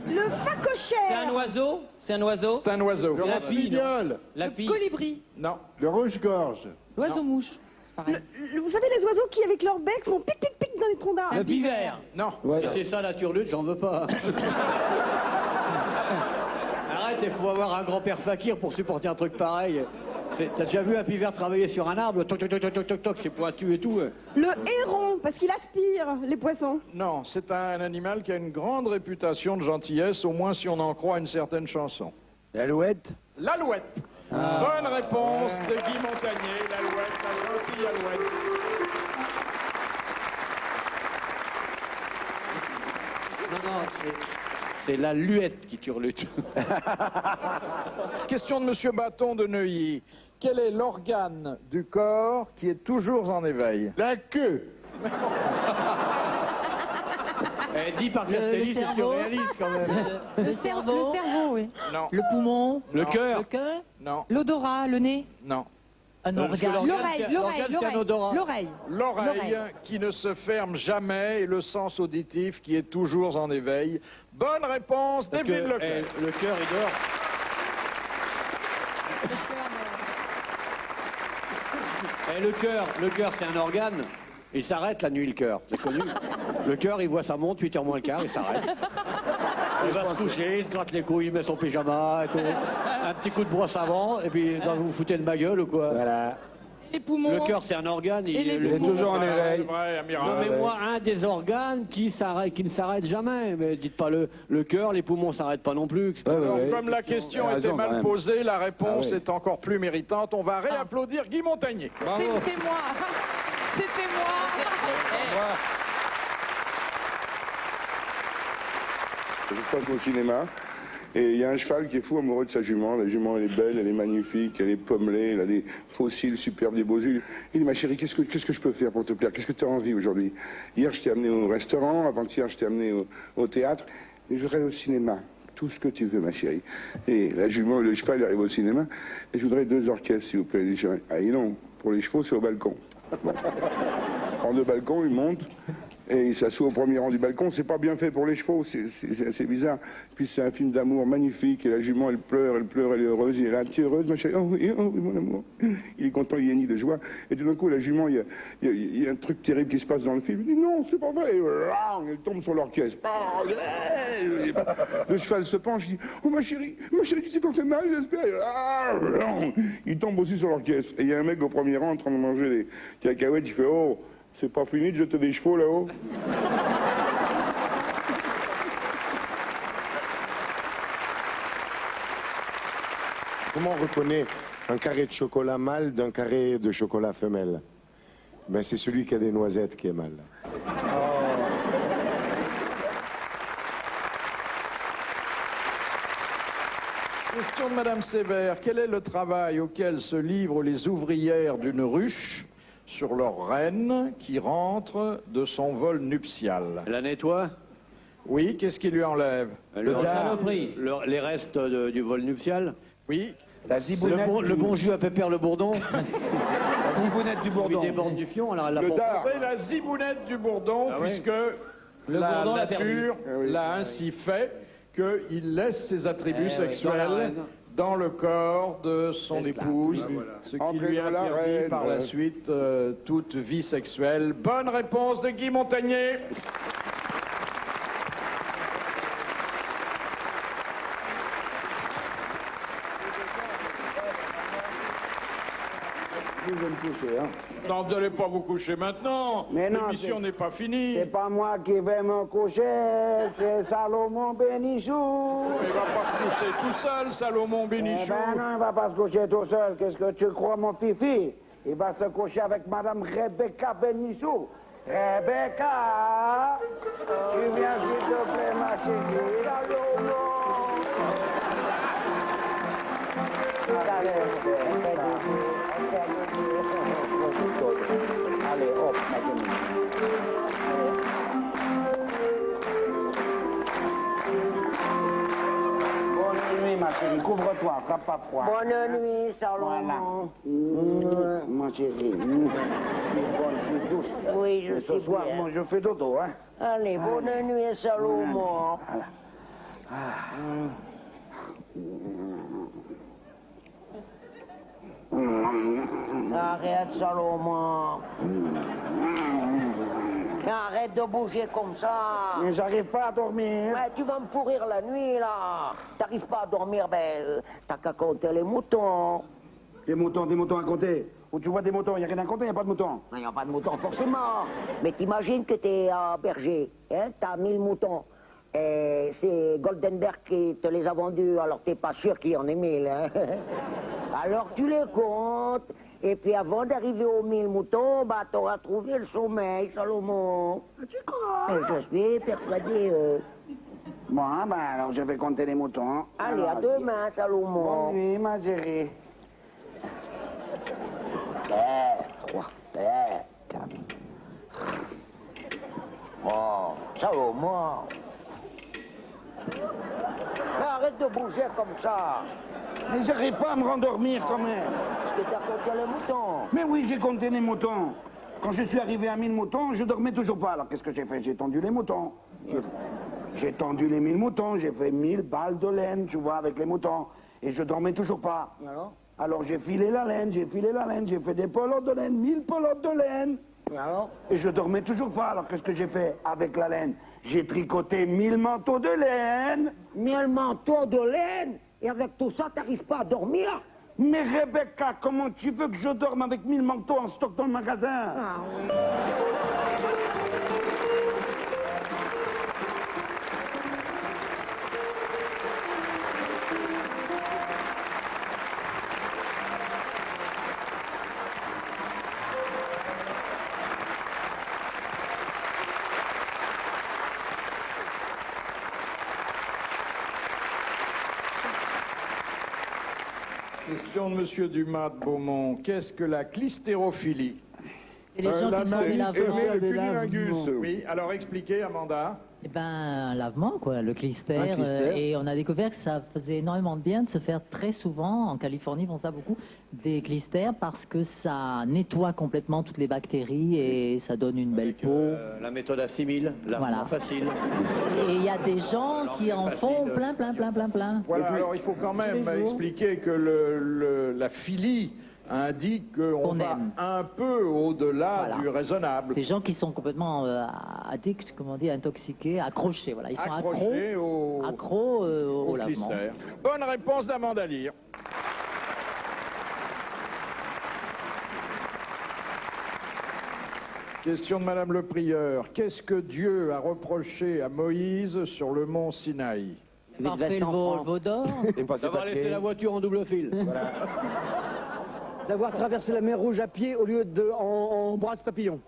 Le phacochère. C'est un oiseau? C'est un oiseau? C'est un oiseau. La pie, non? La Le pie. colibri. Non. Le rouge-gorge. L'oiseau-mouche. C'est pareil. Vous savez, les oiseaux qui, avec leur bec, font pic, pic, pic dans les troncs d'arbres. Le pivert. Non. Et c'est ça la turlute, j'en veux pas. Arrête, il faut avoir un grand-père fakir pour supporter un truc pareil. T'as déjà vu un pivert travailler sur un arbre? Toc, toc, toc, toc, toc, toc, c'est pointu et tout. Le héron, parce qu'il aspire les poissons. Non, c'est un animal qui a une grande réputation de gentillesse, au moins si on en croit une certaine chanson. L'alouette. L'alouette. Bonne réponse de Guy Montagnier, l'alouette, la gentille alouette. Non, c'est la luette qui turlute. Question de Monsieur Bâton de Neuilly. Quel est l'organe du corps qui est toujours en éveil? La queue. Dit par Castelli, c'est cerveau. surréaliste quand même. Le cerveau, oui. Non. Le poumon. Le cœur. Le cœur. Non. L'odorat, le nez. Non. Un organe. L'oreille. L'oreille qui ne se ferme jamais et le sens auditif qui est toujours en éveil. Bonne réponse d'Evelyne Leclerc. Le cœur, il dort. Le cœur, c'est un organe. Il s'arrête la nuit, le cœur. C'est connu. Le cœur, il voit sa montre, 8h moins le quart, il s'arrête. Il va se coucher, il se gratte les couilles, il met son pyjama, et tout. Un petit coup de brosse avant, et puis vous vous foutez de ma gueule ou quoi? Voilà. Les poumons. Le cœur, c'est un organe. Et les Il est toujours en C'est éveil. vrai, amiral. Non, mais moi, un des organes qui ne s'arrête jamais. Mais dites pas le cœur, les poumons s'arrêtent pas non plus. Alors, comme la question était mal posée, la réponse est encore plus méritante. On va réapplaudir Guy Montagnier. C'était moi. C'était moi. Je passe au cinéma et il y a un cheval qui est fou amoureux de sa jument. La jument, elle est belle, elle est magnifique, elle est pommelée, elle a des fossiles superbes, des beaux yeux. Il dit, ma chérie, qu'est-ce que je peux faire pour te plaire? Qu'est-ce que tu as envie aujourd'hui? Hier, je t'ai amené au restaurant, avant-hier, je t'ai amené au théâtre. Et je voudrais aller au cinéma. Tout ce que tu veux, ma chérie. Et la jument et le cheval arrivent au cinéma. Et je voudrais 2 orchestres, s'il vous plaît. Ah, et non, pour les chevaux, c'est au balcon. Bon. En 2 balcons, il monte. Et il s'assoit au premier rang du balcon. C'est pas bien fait pour les chevaux, c'est assez bizarre. Puis c'est un film d'amour magnifique. Et la jument, elle pleure, elle est heureuse. Et elle est là, tu es heureuse, ma chérie? Oh oui, mon amour. Il est content, il hennit de joie. Et tout d'un coup, la jument, il y a un truc terrible qui se passe dans le film. Il dit non, c'est pas vrai. Elle tombe sur l'orchestre. Le cheval se penche, il dit oh ma chérie, tu t'es pas fait mal, j'espère. Il tombe aussi sur l'orchestre. Et il y a un mec au premier rang en train de manger des cacahuètes. Il fait oh. C'est pas fini de jeter des chevaux là-haut? Comment on reconnaît un carré de chocolat mâle d'un carré de chocolat femelle? Ben, c'est celui qui a des noisettes qui est mâle. Question de Madame Sévère. Quel est le travail auquel se livrent les ouvrières d'une ruche sur leur reine qui rentre de son vol nuptial? La nettoie? Oui, qu'est-ce qui lui enlève? Les restes du vol nuptial? Oui. La zibounette. Le bon jus à Pépère le Bourdon? La zibounette du Bourdon. Il déborde du fion, alors elle la fond. C'est la zibounette du Bourdon, puisque la Bourdon l'a nature perdu. l'a ainsi fait qu'il laisse ses attributs sexuels dans le corps de son épouse, ce qui lui interdit par la suite toute vie sexuelle. Bonne réponse de Guy Montagnier. Je vais me coucher, hein. Non, vous n'allez pas vous coucher maintenant. Mais non, l'émission n'est pas finie. C'est pas moi qui vais me coucher, c'est Salomon Bénichou. Il va pas se coucher tout seul, Salomon Bénichou. Eh ben non, il va pas se coucher tout seul. Qu'est-ce que tu crois, mon fifi? Il va se coucher avec Madame Rebecca Bénichou. Rebecca, tu viens s'il te plaît, ma chérie. Salomon. Allez, hop, ma chérie. Bonne nuit, ma chérie. chérie, couvre-toi, frappe pas froid. Bonne nuit, Voilà. Salomon. Ma chérie, je suis bonne, je suis douce. Oui, je Et sais ce soir, bien. moi, je fais dodo, hein. Allez, bonne nuit, Salomon. Voilà. Arrête, Salomon. Mais arrête de bouger comme ça. Mais j'arrive pas à dormir. Ouais, tu vas me pourrir la nuit, là. T'arrives pas à dormir, ben, t'as qu'à compter les moutons. Des moutons à compter. Où tu vois des moutons, il n'y a rien à compter, il n'y a pas de moutons. Il n'y a pas de moutons, forcément. Mais t'imagines que t'es un berger, hein, t'as 1000 moutons. Et c'est Goldenberg qui te les a vendus, alors t'es pas sûr qu'il y en ait 1000. Hein. Alors tu les comptes, et puis avant d'arriver aux 1000 moutons, bah t'auras trouvé le sommeil, Salomon. Tu crois? Je suis persuadé. Bon, ben alors je vais compter les moutons. Allez, à Alors, demain, Salomon. bonne nuit, ma chérie. 3, 4. Oh, Salomon. Mais arrête de bouger comme ça. Mais j'arrive pas à me rendormir quand même. Parce que t'as compté les moutons. Mais oui, j'ai compté les moutons. Quand je suis arrivé à 1000 moutons, je dormais toujours pas. Alors qu'est-ce que j'ai fait? J'ai tendu les moutons. J'ai tendu les 1000 moutons, j'ai fait 1000 balles de laine, tu vois, avec les moutons. Et je dormais toujours pas. Alors j'ai filé la laine, j'ai fait des pelotes de laine, 1000 pelotes de laine. Et je dormais toujours pas. Alors qu'est-ce que j'ai fait avec la laine? J'ai tricoté 1000 manteaux de laine. 1000 manteaux de laine? Et avec tout ça, t'arrives pas à dormir? Mais Rebecca, comment tu veux que je dorme avec 1000 manteaux en stock dans le magasin? Question de Monsieur Dumas de Beaumont. Qu'est-ce que la clistérophilie? C'est les gens qui se font des lavements. Oui, alors expliquez, Amanda. Eh ben, un lavement, quoi, le clister. Un clister. Et on a découvert que ça faisait énormément de bien de se faire très souvent, en Californie, ils font ça beaucoup, des clisters parce que ça nettoie complètement toutes les bactéries et ça donne une belle peau. La méthode à 6000, lavement Voilà. facile. Et il y a des gens qui en font plein. Voilà, alors il faut quand même expliquer que la philie indique qu'on va un peu au-delà Voilà. du raisonnable. Des gens qui sont complètement addicts, comment on dit, intoxiqués, accrochés. Voilà, ils sont Accrochés accros au lavement. clister. Bonne réponse d'Amanda Lear. Question de Madame le Prieur. Qu'est-ce que Dieu a reproché à Moïse sur le mont Sinaï? Parfait le veau d'or. D'avoir laissé la voiture en double fil. D'avoir traversé la mer Rouge à pied au lieu de en brasse papillon.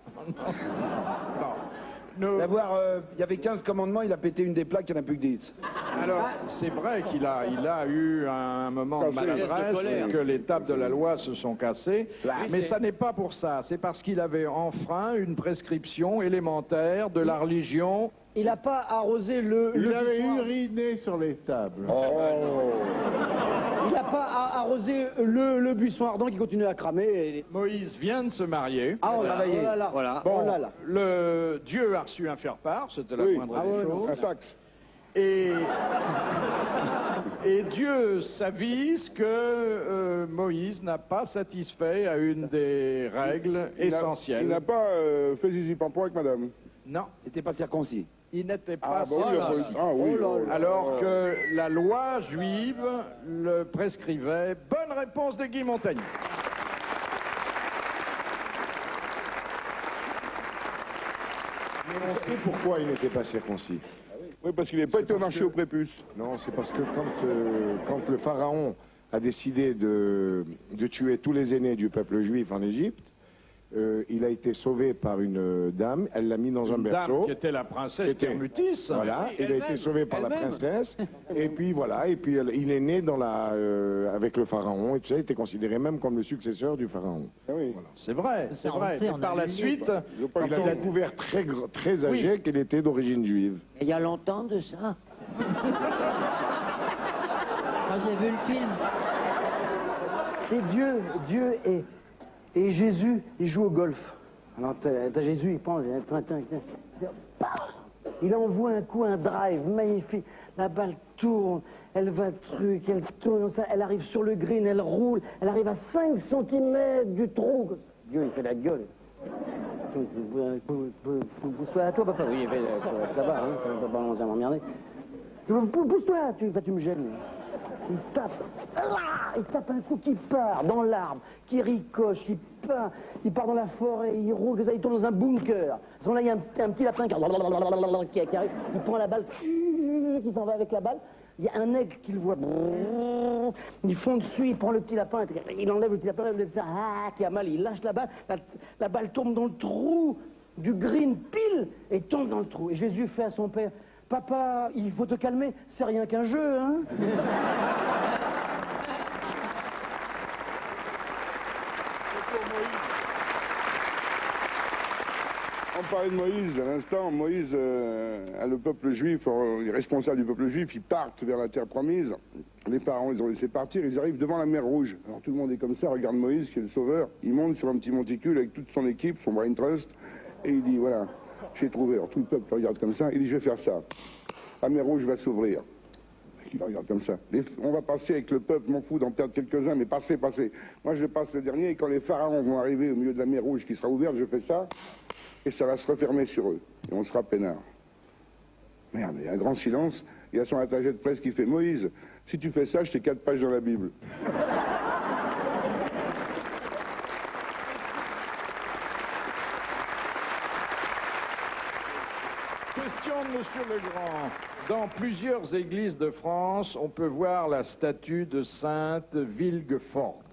D'avoir, il y avait 15 commandements, il a pété une des plaques, il n'y en a plus que 10. Alors, c'est vrai qu'il a eu un moment de maladresse, que les tables de la loi se sont cassées, mais ça n'est pas pour ça. C'est parce qu'il avait enfreint une prescription élémentaire de la religion. Il n'a pas arrosé le Il avait buffet. uriné sur les tables. Il n'a pas arrosé le buisson ardent qui continue à cramer. Moïse vient de se marier. Ah, oh là là. Voilà. Oh Bon, là là. le Dieu a reçu un faire-part, c'était la moindre des choses. Un fax. Et Dieu s'avise que Moïse n'a pas satisfait à une des règles essentielles. Il n'a pas fait zizi pampo avec madame. Non. Il n'était pas circoncis. Il n'était pas bon, il a pas eu- circoncis. ah oui. Alors que la loi juive le prescrivait. Bonne réponse de Guy Montagnier. Mais on sait pourquoi il n'était pas circoncis. Oui, parce qu'il n'est pas été au marché au prépuce. Non, c'est parce que quand le pharaon a décidé de tuer tous les aînés du peuple juif en Égypte, il a été sauvé par une dame, elle l'a mis dans un Une berceau. dame qui était la princesse Thermutis. Voilà, il a été sauvé par la princesse, et puis voilà, et puis il est né avec le pharaon, et tout ça, il était considéré même comme le successeur du pharaon. Ah oui. C'est vrai, c'est vrai. sait, Mais on a par la lu, suite, Il a découvert très âgé qu'il était d'origine juive. Il y a longtemps de ça. Moi, j'ai vu le film. C'est Dieu et Jésus, il joue au golf. Alors, t'as Jésus, il prend, il envoie un coup, un drive magnifique. La balle tourne, elle va elle tourne, elle arrive sur le green, elle roule, elle arrive à 5 cm du trou. Dieu, il fait la gueule. Pousse-toi à toi, papa. Oui, ça va, hein, ça va pas m'emmerder. Pousse-toi, tu me gênes. Il tape un coup qui part dans l'arbre, qui ricoche, il part dans la forêt, il roule, il tombe dans un bunker. À ce moment-là, il y a un petit lapin qui arrive, il prend la balle, qui s'en va avec la balle. Il y a un aigle qui le voit, il fond dessus, il prend le petit lapin, il enlève le petit lapin, qui a mal, il lâche la balle tombe dans le trou du green pile et tombe dans le trou. Et Jésus fait à son père: papa, il faut te calmer, c'est rien qu'un jeu, hein. On parlait de Moïse à l'instant. Moïse, le peuple juif, les responsables du peuple juif, ils partent vers la terre promise. Les parents, ils ont laissé partir, ils arrivent devant la mer Rouge. Alors tout le monde est comme ça, regarde Moïse, qui est le sauveur. Il monte sur un petit monticule avec toute son équipe, son brain trust, et il dit: voilà, j'ai trouvé. Alors tout le peuple regarde comme ça, il dit: je vais faire ça. La mer Rouge va s'ouvrir. Il regarde comme ça. On va passer avec le peuple, m'en fous d'en perdre quelques-uns, mais passez. Moi, je passe le dernier, et quand les pharaons vont arriver au milieu de la mer Rouge qui sera ouverte, je fais ça, et ça va se refermer sur eux. Et on sera peinard. Merde, il y a un grand silence. Il y a son attaché de presse qui fait: Moïse, si tu fais ça, je t'ai 4 pages dans la Bible. Question de Monsieur Legrand. Dans plusieurs églises de France, on peut voir la statue de Sainte Vilgeforthe.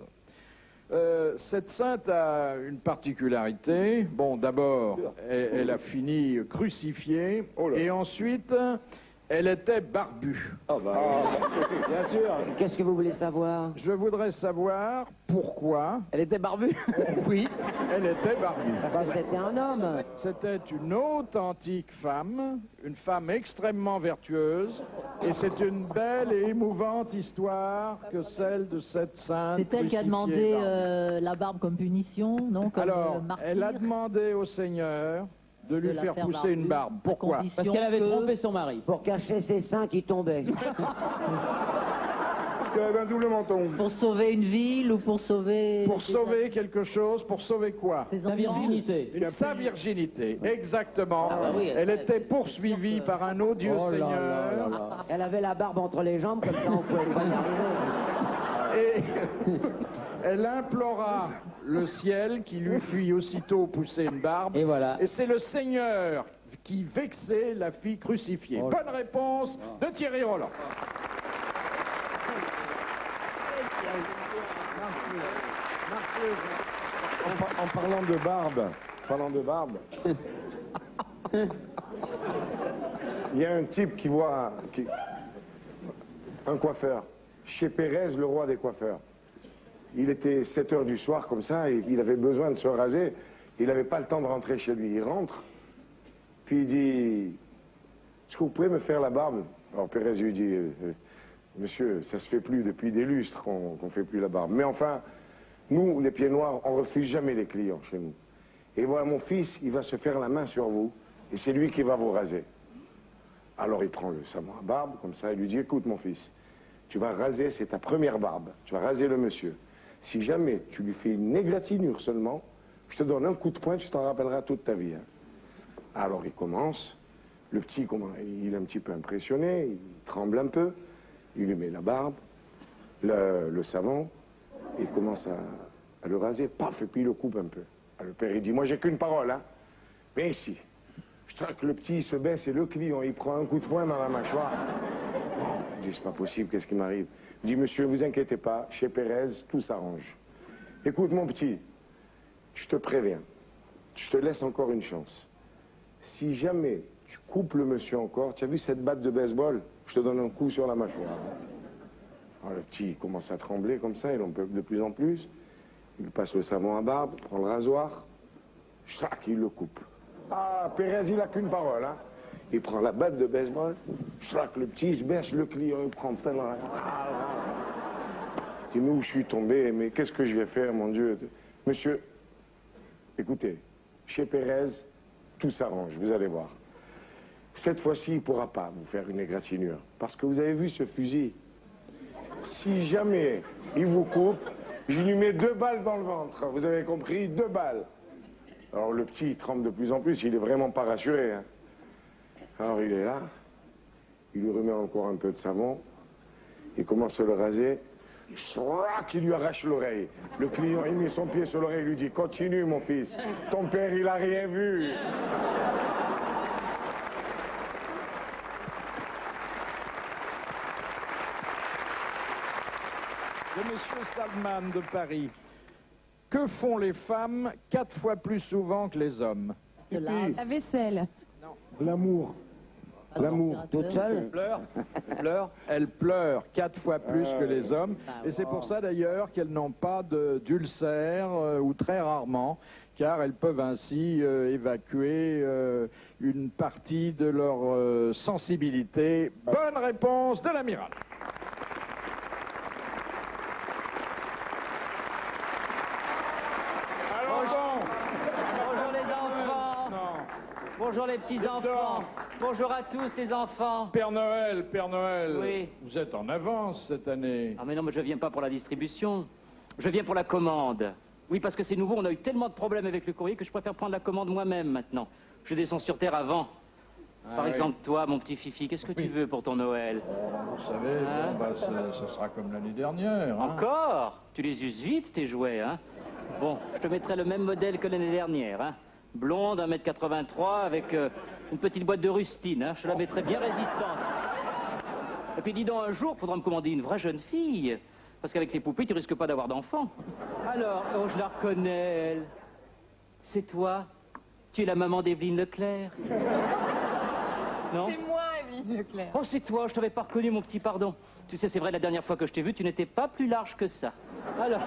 Cette sainte a une particularité. Bon, d'abord, elle a fini crucifiée, et ensuite, elle était barbue. Oh bah, bien sûr. Qu'est-ce que vous voulez savoir? Je voudrais savoir pourquoi... Elle était barbue? Oui, elle était barbue. Parce que c'était un homme. C'était une authentique femme, une femme extrêmement vertueuse, et c'est une belle et émouvante histoire que celle de cette sainte. C'est elle qui a demandé la barbe comme punition, non, comme Alors, martyr. elle a demandé au Seigneur de lui faire pousser une barbe. Pourquoi? Parce qu'elle avait trompé son mari. Pour cacher ses seins qui tombaient. Il avait un double menton. Pour sauver une ville ou pour sauver... Pour sauver quelque chose, pour sauver quoi? Sa virginité. Sa virginité, exactement. Ah bah oui, elle était poursuivie par un odieux Oh là Seigneur. là là là. Elle avait la barbe entre les jambes, comme ça on pouvait pas y arriver. Et elle implora le ciel qui lui fit aussitôt pousser une barbe. Et voilà. Et c'est le Seigneur qui, vexé, la fit crucifier. Oh. Bonne réponse de Thierry Roland. En parlant de barbe, il y a un type qui voit un coiffeur, chez Pérez, le roi des coiffeurs. Il était 7 heures du soir comme ça, et il avait besoin de se raser. Il n'avait pas le temps de rentrer chez lui. Il rentre, puis il dit: est-ce que vous pouvez me faire la barbe? Alors Pérez lui dit: monsieur, ça se fait plus depuis des lustres qu'on fait plus la barbe. Mais enfin, nous, les pieds noirs, on refuse jamais les clients chez nous. Et voilà, mon fils, il va se faire la main sur vous, et c'est lui qui va vous raser. Alors il prend le savon à barbe, comme ça, il lui dit: écoute mon fils, tu vas raser, c'est ta première barbe, tu vas raser le monsieur. Si jamais tu lui fais une égratignure seulement, je te donne un coup de poing, tu t'en rappelleras toute ta vie. Hein. Alors il commence, le petit, il est un petit peu impressionné, il tremble un peu, il lui met la barbe, le savon, et il commence à le raser, paf, et puis il le coupe un peu. Alors, le père, il dit: moi j'ai qu'une parole, hein, viens ici. Je traque le petit, il se baisse, et le client, il prend un coup de poing dans la mâchoire. Je dis: c'est pas possible, qu'est-ce qui m'arrive? Je dis: monsieur, vous inquiétez pas, chez Pérez, tout s'arrange. Écoute mon petit, je te préviens, je te laisse encore une chance. Si jamais tu coupes le monsieur encore, tu as vu cette batte de baseball? Je te donne un coup sur la mâchoire. Alors le petit il commence à trembler comme ça, il en peut de plus en plus. Il passe le savon à barbe, prend le rasoir, chac, il le coupe. Ah, Pérez, il a qu'une parole, hein. Il prend la batte de baseball, chac, le petit il se baisse, le client il prend plein dans la... dis, mais où je suis tombé, mais qu'est-ce que je vais faire, mon Dieu? Monsieur, écoutez, chez Pérez, tout s'arrange, vous allez voir. Cette fois-ci, il ne pourra pas vous faire une égratignure. Parce que vous avez vu ce fusil. Si jamais il vous coupe, je lui mets 2 balles dans le ventre. Vous avez compris? 2 balles. Alors le petit, il tremble de plus en plus, il est vraiment pas rassuré. Hein. Alors il est là, il lui remet encore un peu de savon, il commence à le raser, il lui arrache l'oreille. Le client, il met son pied sur l'oreille, il lui dit, continue mon fils, ton père, il a rien vu. De Monsieur Salman de Paris. Que font les femmes 4 fois plus souvent que les hommes? La vaisselle. L'amour. L'amour. Toute seule? Elles pleurent 4 fois plus que les hommes. Et c'est pour ça d'ailleurs qu'elles n'ont pas d'ulcère, ou très rarement, car elles peuvent ainsi évacuer une partie de leur sensibilité. Bonne réponse de l'amiral. Bonjour les enfants. Bonjour les petits-enfants. Bonjour à tous les enfants. Père Noël, Oui. vous êtes en avance cette année. Ah mais non, mais je viens pas pour la distribution. Je viens pour la commande. Oui, parce que c'est nouveau, on a eu tellement de problèmes avec le courrier que je préfère prendre la commande moi-même maintenant. Je descends sur Terre avant. Par exemple, toi, mon petit Fifi, qu'est-ce que tu veux pour ton Noël? Vous savez, ce sera comme l'année dernière. Hein. Encore? Tu les uses vite, tes jouets, hein? Bon, je te mettrai le même modèle que l'année dernière, hein? Blonde, 1m83, avec une petite boîte de rustine, hein? Je te la mettrai bien résistante. Et puis dis donc, un jour, faudra me commander une vraie jeune fille. Parce qu'avec les poupées, tu risques pas d'avoir d'enfant. Alors, oh, je la reconnais, elle. C'est toi? Tu es la maman d'Evelyne Leclerc? Non? C'est moi, Evelyne Leclerc. Oh, c'est toi, je t'avais pas reconnu, mon petit pardon. Tu sais, c'est vrai, la dernière fois que je t'ai vu, tu n'étais pas plus large que ça. Alors,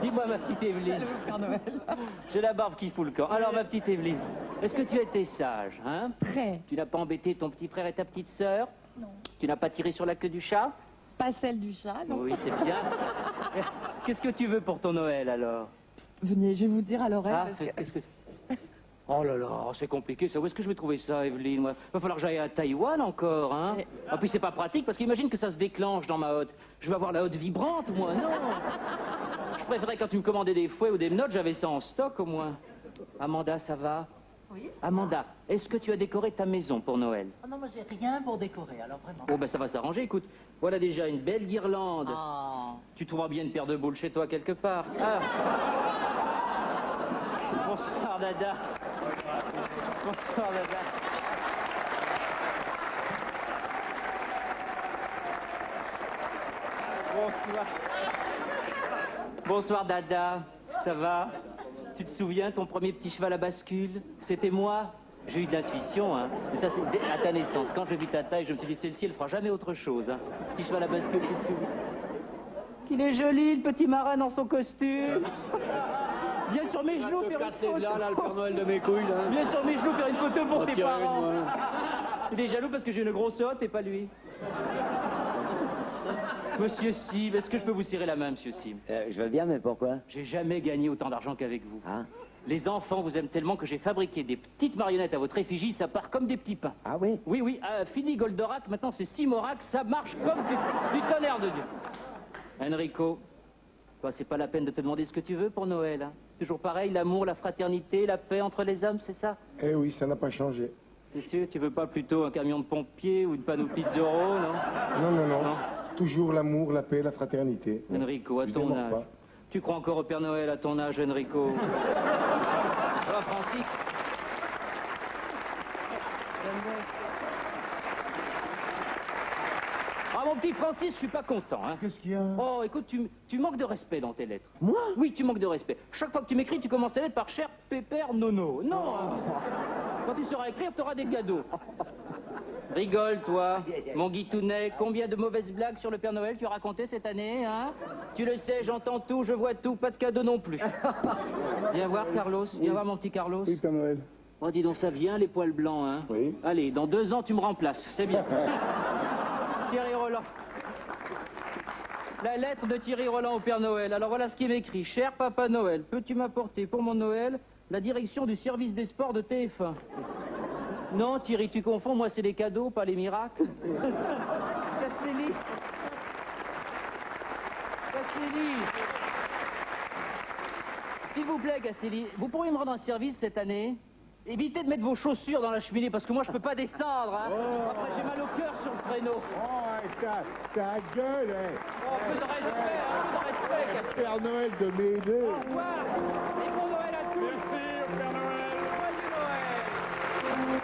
dis-moi, ma petite Evelyne. Salut, Père Noël. J'ai la barbe qui fout le camp. Alors, ma petite Evelyne, est-ce que tu as été sage, hein? Très. Tu n'as pas embêté ton petit frère et ta petite sœur? Non. Tu n'as pas tiré sur la queue du chat? Pas celle du chat, non. Oui, c'est bien. Qu'est-ce que tu veux pour ton Noël, alors? Venez, je vais vous dire à l'oreille. Ah, parce que... qu'est-ce que... Oh là là, c'est compliqué ça. Où est-ce que je vais trouver ça, Evelyne? Moi, va falloir que j'aille à Taïwan encore, hein? Ah, puis c'est pas pratique parce qu'imagine que ça se déclenche dans ma hotte. Je vais avoir la hotte vibrante, moi, non? Je préférais quand tu me commandais des fouets ou des menottes, j'avais ça en stock au moins. Amanda, ça va? Oui. Amanda, est-ce que tu as décoré ta maison pour Noël? Oh non, moi j'ai rien pour décorer, alors vraiment. Oh ben ça va s'arranger, écoute. Voilà déjà une belle guirlande. Ah. Tu trouveras bien une paire de boules chez toi quelque part. Ah. Bonsoir, Dada. Bonsoir, Dada. Bonsoir. Bonsoir, Dada. Ça va? Tu te souviens, ton premier petit cheval à bascule? C'était moi. J'ai eu de l'intuition, hein. Mais ça, c'est à ta naissance. Quand j'ai vu ta taille, je me suis dit, celle-ci, elle fera jamais autre chose, hein. Petit cheval à bascule, tu te souviens? Qu'il est joli, le petit marin dans son costume. Viens sur mes genoux, faire une photo. là, le Père Noël de mes couilles, là. Viens sur mes genoux, faire une photo pour tes tirer parents. une, moi. Il est jaloux parce que j'ai une grosse hotte et pas lui. Monsieur Sim, est-ce que je peux vous serrer la main, monsieur Sim? Je veux bien, mais pourquoi? J'ai jamais gagné autant d'argent qu'avec vous. Hein? Les enfants vous aiment tellement que j'ai fabriqué des petites marionnettes à votre effigie, ça part comme des petits pains. Ah oui? Oui, oui, fini Goldorak, maintenant c'est Simorak, ça marche comme du tonnerre de Dieu. Enrico, toi, c'est pas la peine de te demander ce que tu veux pour Noël, hein? Toujours pareil, l'amour, la fraternité, la paix entre les hommes, c'est ça? Eh oui, ça n'a pas changé. C'est sûr, tu veux pas plutôt un camion de pompiers ou une panoplie de Zorro, non? Non, non, non. Toujours l'amour, la paix, la fraternité. Enrico, à Je ton démords âge. pas. Tu crois encore au Père Noël à ton âge, Enrico? Ça va, Francis? Ah, mon petit Francis, je suis pas content, hein. Qu'est-ce qu'il y a? Oh, écoute, tu manques de respect dans tes lettres. Moi? Oui, tu manques de respect. Chaque fois que tu m'écris, tu commences tes lettres par cher pépère nono. Non, hein. Quand tu sauras écrire, tu auras des cadeaux. Rigole, toi, mon Guitounet. Combien de mauvaises blagues sur le Père Noël tu as raconté cette année, hein? Tu le sais, j'entends tout, je vois tout, pas de cadeaux non plus. Viens voir, Carlos. Viens voir, mon petit Carlos. Oui, Père Noël. Oh, dis donc, ça vient, les poils blancs, hein? Oui. Allez, dans 2 ans, tu me remplaces. C'est bien. Thierry Roland. La lettre de Thierry Roland au Père Noël. Alors voilà ce qu'il m'écrit. Cher Papa Noël, peux-tu m'apporter pour mon Noël la direction du service des sports de TF1? Non, Thierry, tu confonds. Moi, c'est les cadeaux, pas les miracles. Castelli. Castelli. S'il vous plaît, Castelli, vous pourriez me rendre un service cette année? Évitez de mettre vos chaussures dans la cheminée, parce que moi, je peux pas descendre, hein. Après, j'ai mal au cœur sur le traîneau. Oh, ta gueule, hein. Oh, un peu de respect, un peu de respect, Castelli. Père Noël de mes deux. Au revoir. Et bon Noël à tous. Merci au Père Noël. Joyeux Noël.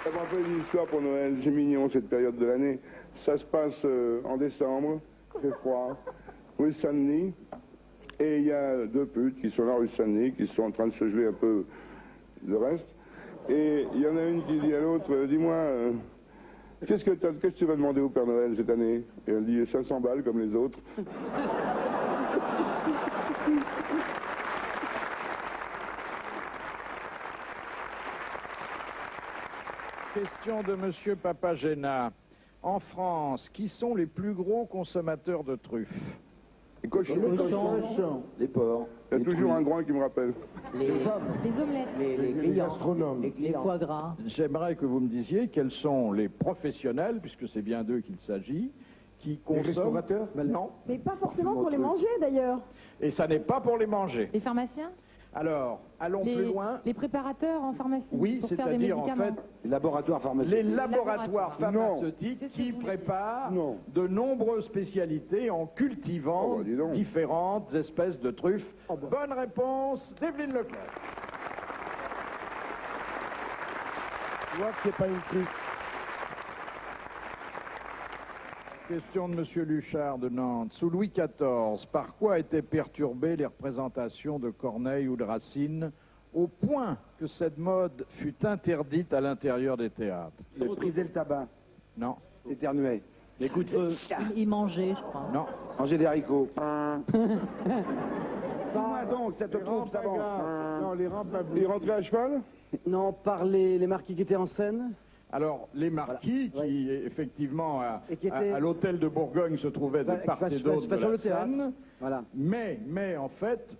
Ça me rappelle une histoire pour Noël, c'est mignon cette période de l'année. Ça se passe en décembre, il fait froid, rue Saint-Denis, et il y a deux putes qui sont là rue Saint-Denis, qui sont en train de se jouer un peu le reste. Et il y en a une qui dit à l'autre, dis-moi, qu'est-ce que tu vas demander au Père Noël cette année? Et elle dit 500 balles comme les autres. Question de Monsieur Papagena. En France, qui sont les plus gros consommateurs de truffes? Les cochons. Les porcs. Il y a toujours un grand qui me rappelle. Les omelettes. Les gastronomes. Les foie gras. J'aimerais que vous me disiez quels sont les professionnels, puisque c'est bien d'eux qu'il s'agit, qui Les consomment... restaurateurs? Non. Mais pas forcément pour les manger d'ailleurs. Et ça n'est pas pour les manger. Les pharmaciens. Alors, allons plus loin. Les préparateurs en pharmacie. Oui, pour faire des c'est-à-dire en médicaments. fait Les laboratoires pharmaceutiques. les laboratoires pharmaceutiques C'est ce que qui je voulais dire. préparent Non. de nombreuses spécialités en cultivant Oh, bah, dis donc. différentes espèces de truffes. Bonne réponse d'Evelyne Leclerc. Tu vois que c'est pas une truc. Question de Monsieur Luchard de Nantes. Sous Louis XIV, par quoi étaient perturbées les représentations de Corneille ou de Racine, au point que cette mode fut interdite à l'intérieur des théâtres? Briser le tabac, Non, éternuer. Les coups de feu, Il mangeait, je crois. non. manger des haricots. Dis-moi donc, cette Les troupe, rampes ça à va. gaz. Non, les rampes à Il rentrait à cheval? Non, par les marquis qui étaient en scène. Alors, les marquis, qui effectivement, Et qui étaient- à l'hôtel de Bourgogne, se trouvaient de Ouais, part et sur d'autre de le la théâtre. scène, Voilà. mais en fait,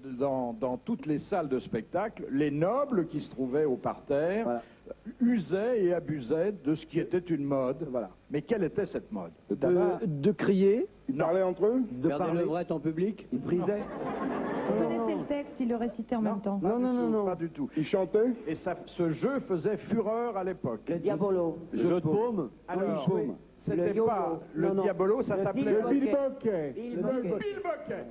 dans toutes les salles de spectacle, les nobles qui se trouvaient au parterre Voilà. usaient et abusaient de ce qui était une mode. Voilà. Mais quelle était cette mode? Le tabac? De crier, Ils parlaient entre eux? de parler. en public. Ils brisaient. Vous connaissez le texte, il le récitait en même temps. Pas Non, du non, tout, non, non. Pas du tout. Ils chantaient? Et ce jeu faisait fureur à l'époque. Le diabolo. Jeu de paume. Alors, paume. c'était Le pas le Non, non. diabolo, ça Le s'appelait Bill Bill Bocquet. Bill Bill Bocquet. Bocquet.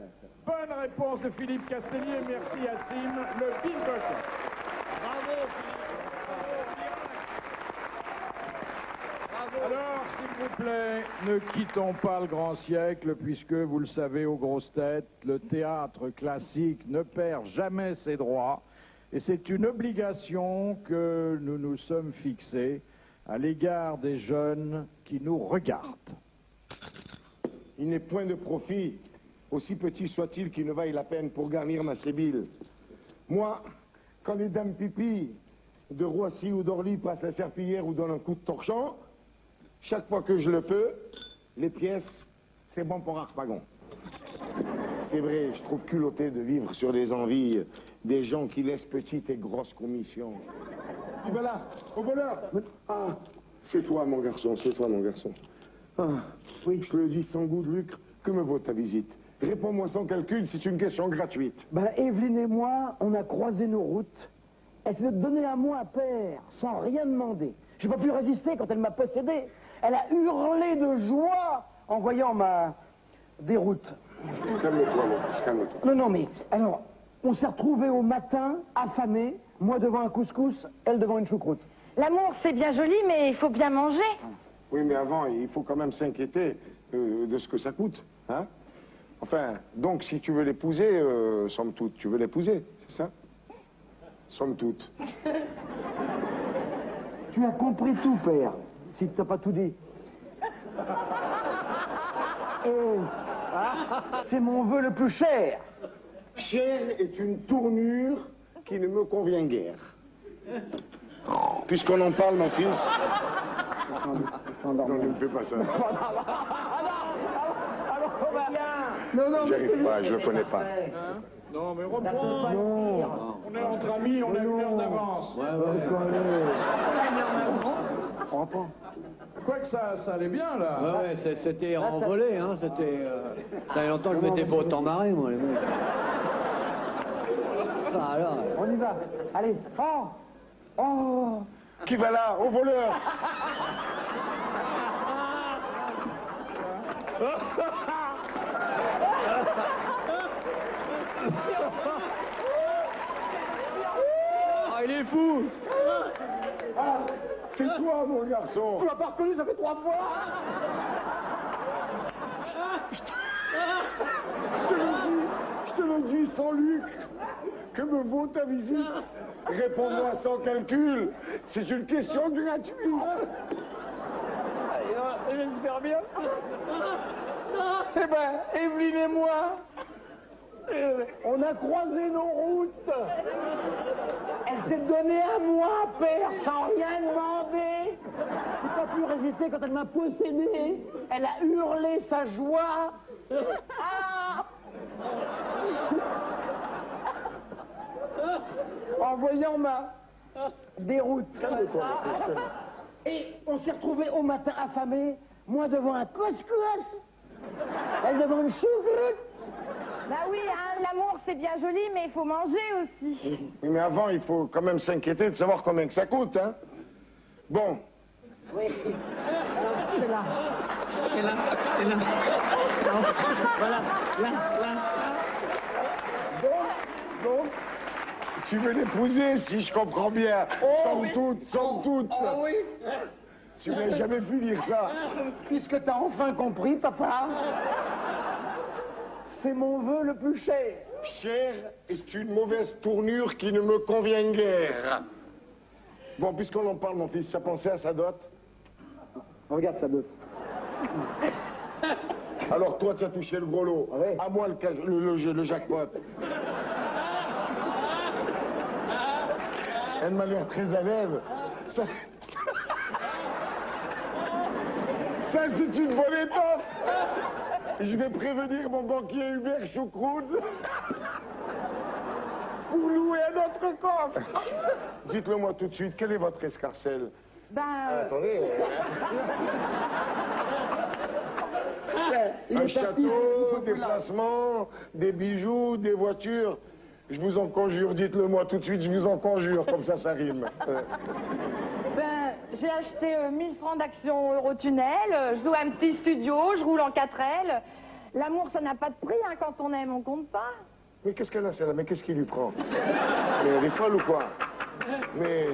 Bonne réponse de Philippe Castellier, merci Yacine. Le Bill Bocquet. Bravo, Philippe. Alors, s'il vous plaît, ne quittons pas le grand siècle, puisque, vous le savez, aux grosses têtes, le théâtre classique ne perd jamais ses droits. Et c'est une obligation que nous nous sommes fixés à l'égard des jeunes qui nous regardent. Il n'est point de profit, aussi petit soit-il, qui ne vaille la peine pour garnir ma sébile. Moi, quand les dames pipi de Roissy ou d'Orly passent la serpillière ou donnent un coup de torchon, chaque fois que je le peux, les pièces, c'est bon pour Harpagon. C'est vrai, je trouve culotté de vivre sur les envies des gens qui laissent petites et grosses commissions. Ah, voilà, au voleur. Ah, c'est toi, mon garçon, c'est toi, mon garçon. Ah, oui, je te le dis sans goût de lucre, que me vaut ta visite? Réponds-moi sans calcul, c'est une question gratuite. Ben, Evelyne et moi, on a croisé nos routes. Elle s'est donnée à moi à père, sans rien demander. J'ai pas pu résister quand elle m'a possédé. Elle a hurlé de joie en voyant ma déroute. Calme-toi, mon fils, calme-toi. Non, non, mais alors, on s'est retrouvés au matin, affamés, moi devant un couscous, elle devant une choucroute. L'amour, c'est bien joli, mais il faut bien manger. Oui, mais avant, il faut quand même s'inquiéter de ce que ça coûte, hein? Enfin, donc, si tu veux l'épouser, somme toute, tu veux l'épouser, c'est ça? Somme toute. Tu as compris tout, père, si tu n'as pas tout dit. Et c'est mon vœu le plus cher. Cher est une tournure qui ne me convient guère. Puisqu'on en parle, mon fils. Non, ne me fais pas ça. J'y arrive pas, je le connais pas. Non, mais reprends. On est entre amis, on a une heure d'avance. On reprend. Quoi que ça allait bien, là. Ouais, c'était renvolé, hein. C'était. Ça fait longtemps que je m'étais pas autant marré, moi, les mecs. Ça alors. On y va. Allez, oh. Oh. Qui va là? Au voleur. Ah, il est fou. Ah, c'est toi, mon garçon. Tu m'as pas reconnu, ça fait 3 fois. Je te le dis sans Luc. Que me vaut ta visite? Réponds-moi sans calcul. C'est une question gratuite. J'espère bien. Eh ben, Evelyne et moi, on a croisé nos routes. Elle s'est donnée à moi, père, sans rien demander. J'ai pas pu résister quand elle m'a possédé. Elle a hurlé sa joie. Ah! En voyant ma déroute. Et on s'est retrouvés au matin affamés, moi devant un couscous, elle devant une choucroute. Bah oui, hein, l'amour c'est bien joli, mais il faut manger aussi. Oui, mais avant, il faut quand même s'inquiéter de savoir combien que ça coûte, hein. Bon. Oui. Alors, c'est là. C'est là. C'est là. Non. Voilà. Là. Bon. Tu veux l'épouser, si je comprends bien. Sans doute. Oh oui. Tu m'as jamais vu dire ça. Puisque t'as enfin compris, papa, c'est mon vœu le plus cher. Cher est une mauvaise tournure qui ne me convient guère. Bon, puisqu'on en parle, mon fils, tu as pensé à sa dot? Regarde sa dot. Alors toi, tu as touché le gros lot. Oui. À moi le jackpot. Elle m'a l'air très à l'aise. Ça, c'est une bonne étoffe. Je vais prévenir mon banquier Hubert Choucroute pour louer un autre coffre. Dites-le moi tout de suite, quel est votre escarcelle? Attendez. Un château, des placements, des bijoux, des voitures. Je vous en conjure, dites-le moi tout de suite, je vous en conjure, comme ça rime. J'ai acheté 1000 francs d'actions Eurotunnel, je loue un petit studio, je roule en 4L. L'amour, ça n'a pas de prix, hein, quand on aime, on compte pas. Mais qu'est-ce qu'elle a, celle-là? Mais qu'est-ce qui lui prend? Mais elle est folle ou quoi? Mais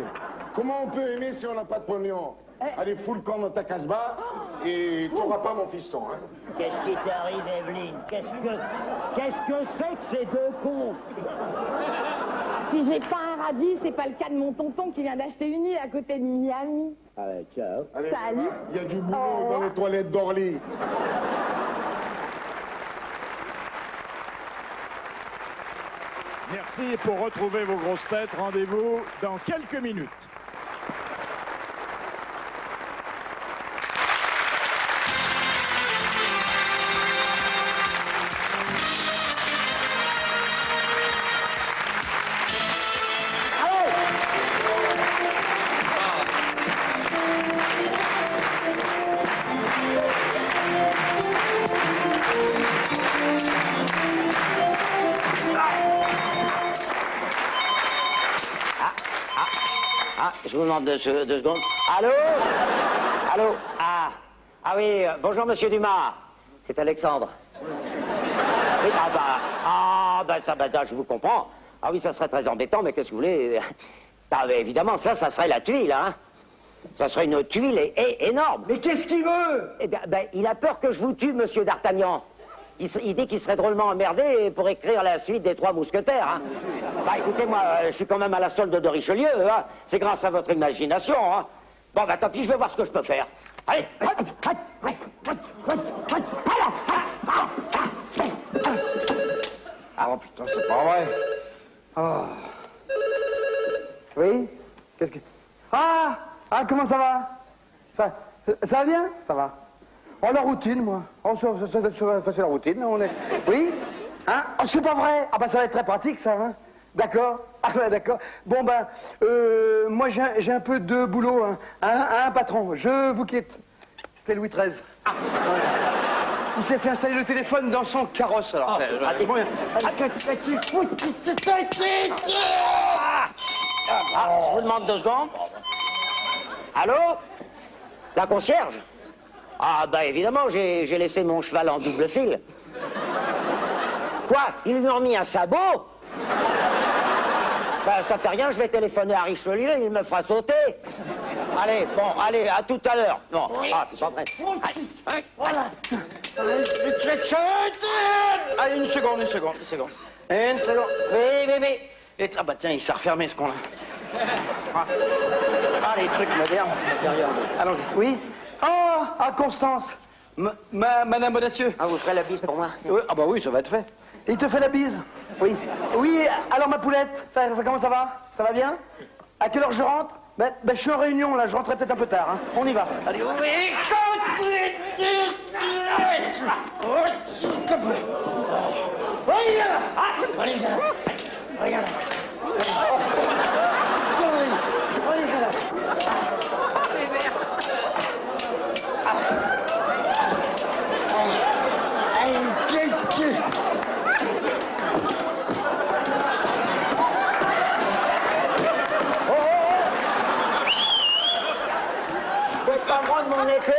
comment on peut aimer si on n'a pas de pognon? Allez, fous le camp dans ta casse-bas et tu n'auras pas mon fiston, hein. Qu'est-ce qui t'arrive, Evelyne? Qu'est-ce que c'est que ces deux cons? Si j'ai pas un radis, c'est pas le cas de mon tonton qui vient d'acheter une île à côté de Miami. Allez, ciao. Allez, Salut. il y a du boulot dans les toilettes d'Orly. Merci. Pour retrouver vos grosses têtes, rendez-vous dans quelques minutes. Je vous demande deux secondes. Allô? Allô? Ah oui, bonjour Monsieur Dumas. C'est Alexandre. Oui, ça, je vous comprends. Ah oui, ça serait très embêtant, mais qu'est-ce que vous voulez? Ah, mais évidemment, ça serait la tuile, hein. Ça serait une tuile énorme. Mais qu'est-ce qu'il veut? Eh bien, il a peur que je vous tue, Monsieur d'Artagnan. Il dit qu'il serait drôlement emmerdé pour écrire la suite des Trois Mousquetaires. Hein. Écoutez, moi, je suis quand même à la solde de Richelieu. Hein. C'est grâce à votre imagination. Hein. Bon, tant pis, je vais voir ce que je peux faire. Allez. Ah oh, putain, c'est pas vrai. Ah. Oui? Qu'est-ce que... Ah! Ah, comment ça va? Ça va bien? Ça va. Oh, la routine, moi. Oh, ça c'est la routine, on est... Oui? Hein? Oh, c'est pas vrai! Ah, bah, ça va être très pratique, ça, hein? D'accord? Ah, bah, d'accord. Bon, ben, moi, j'ai un peu de boulot, hein. Un patron. Je vous quitte. C'était Louis XIII. Ah, ouais. Il s'est fait installer le téléphone dans son carrosse, alors. Oh, c'est pratique. Bon, je vous demande 2 secondes. Allô? La concierge? Ah, bah évidemment, j'ai laissé mon cheval en double fil. Quoi? Ils lui ont remis un sabot? Bah, ça fait rien, je vais téléphoner à Richelieu, il me fera sauter. Allez, bon, allez, à tout à l'heure. Non, ah, c'est pas vrai. Allez, voilà. Allez, une seconde. Une seconde. Oui. Ah bah tiens, il s'est refermé ce con-là. Ah, les trucs modernes, c'est derrière. Allons-y. Oui? Oh, ah, Constance. Madame Bonacieux. Ah, vous ferez la bise pour moi? Oui, ah bah oui, ça va être fait. Il te fait la bise? Oui. Oui, alors ma poulette, comment ça va? Ça va bien? À quelle heure je rentre? Ben, je suis en réunion, là, je rentrerai peut-être un peu tard, hein. On y va. Allez, oui. Regarde. Vous n'êtes pas loin de mon épée?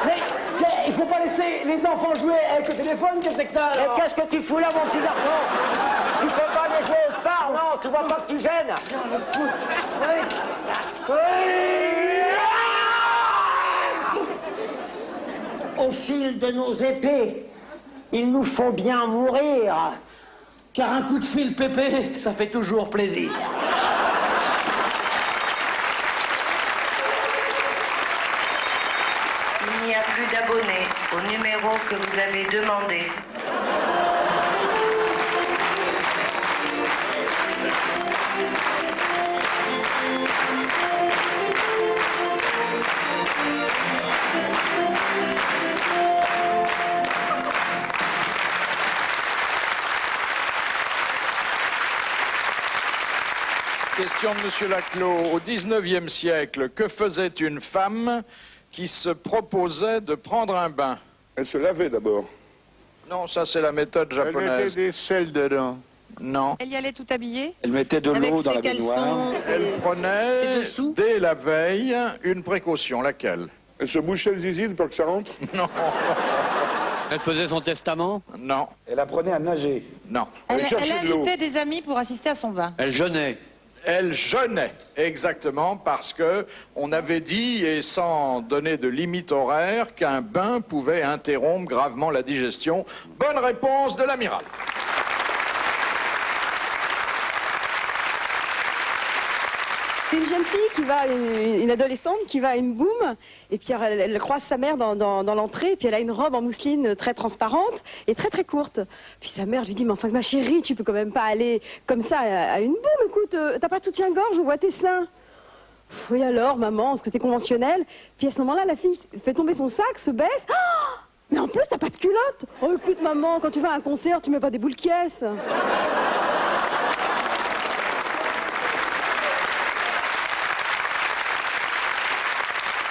Mais il faut pas laisser les enfants jouer avec le téléphone, qu'est-ce que c'est que ça alors? Mais qu'est-ce que tu fous là, mon petit garçon? Tu peux pas les jouer au sport, non? Tu vois pas que tu gênes? Au fil de nos épées, il nous faut bien mourir. Car un coup de fil pépé, ça fait toujours plaisir. Il n'y a plus d'abonnés au numéro que vous avez demandé. Question de Monsieur Laclos. Au XIXe siècle, que faisait une femme qui se proposait de prendre un bain? Elle se lavait d'abord. Non, ça c'est la méthode Elle japonaise. mettait des sels dedans. Non. Elle y allait tout habillée? Elle mettait de Avec l'eau dans ses la baignoire. caleçons, Elle prenait, ses dessous? dès la veille, une précaution. Laquelle? Elle se bouchait le zizi pour que ça rentre. Non. Elle faisait son testament? Non. Elle apprenait à nager. Non. Elle cherchait de l'eau. invitait des amis pour assister à son bain. Elle jeûnait. Elle jeûnait, exactement, parce que on avait dit, et sans donner de limite horaire, qu'un bain pouvait interrompre gravement la digestion. Bonne réponse de l'amiral. C'est une jeune fille qui va, une adolescente qui va à une boum, et puis elle croise sa mère dans l'entrée, et puis elle a une robe en mousseline très transparente et très très courte. Puis sa mère lui dit, mais enfin ma chérie, tu peux quand même pas aller comme ça à une boum, écoute, t'as pas de soutien-gorge, on voit tes seins. Oui alors, maman, est-ce que c'est conventionnel? Puis à ce moment-là, la fille fait tomber son sac, se baisse. Oh, mais en plus, t'as pas de culotte. Oh écoute maman, quand tu vas à un concert, tu mets pas des boules caisses.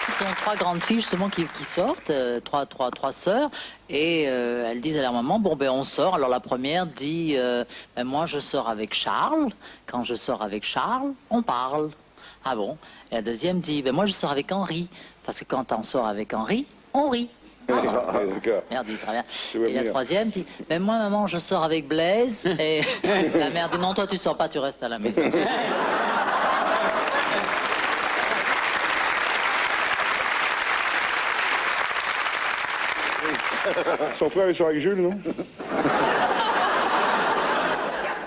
Ce sont 3 grandes filles justement qui sortent, trois sœurs, et elles disent à leur maman, bon ben on sort. Alors la première dit, ben, moi je sors avec Charles, quand je sors avec Charles, on parle. Ah bon? Et la deuxième dit, ben moi je sors avec Henri, parce que quand on sort avec Henri, on rit. Ah, d'accord. Merde, dit très bien. Je vois Et la venir. troisième dit, ben moi maman je sors avec Blaise, et la mère dit, non toi tu sors pas, tu restes à la maison. Son frère est sur avec Jules, non?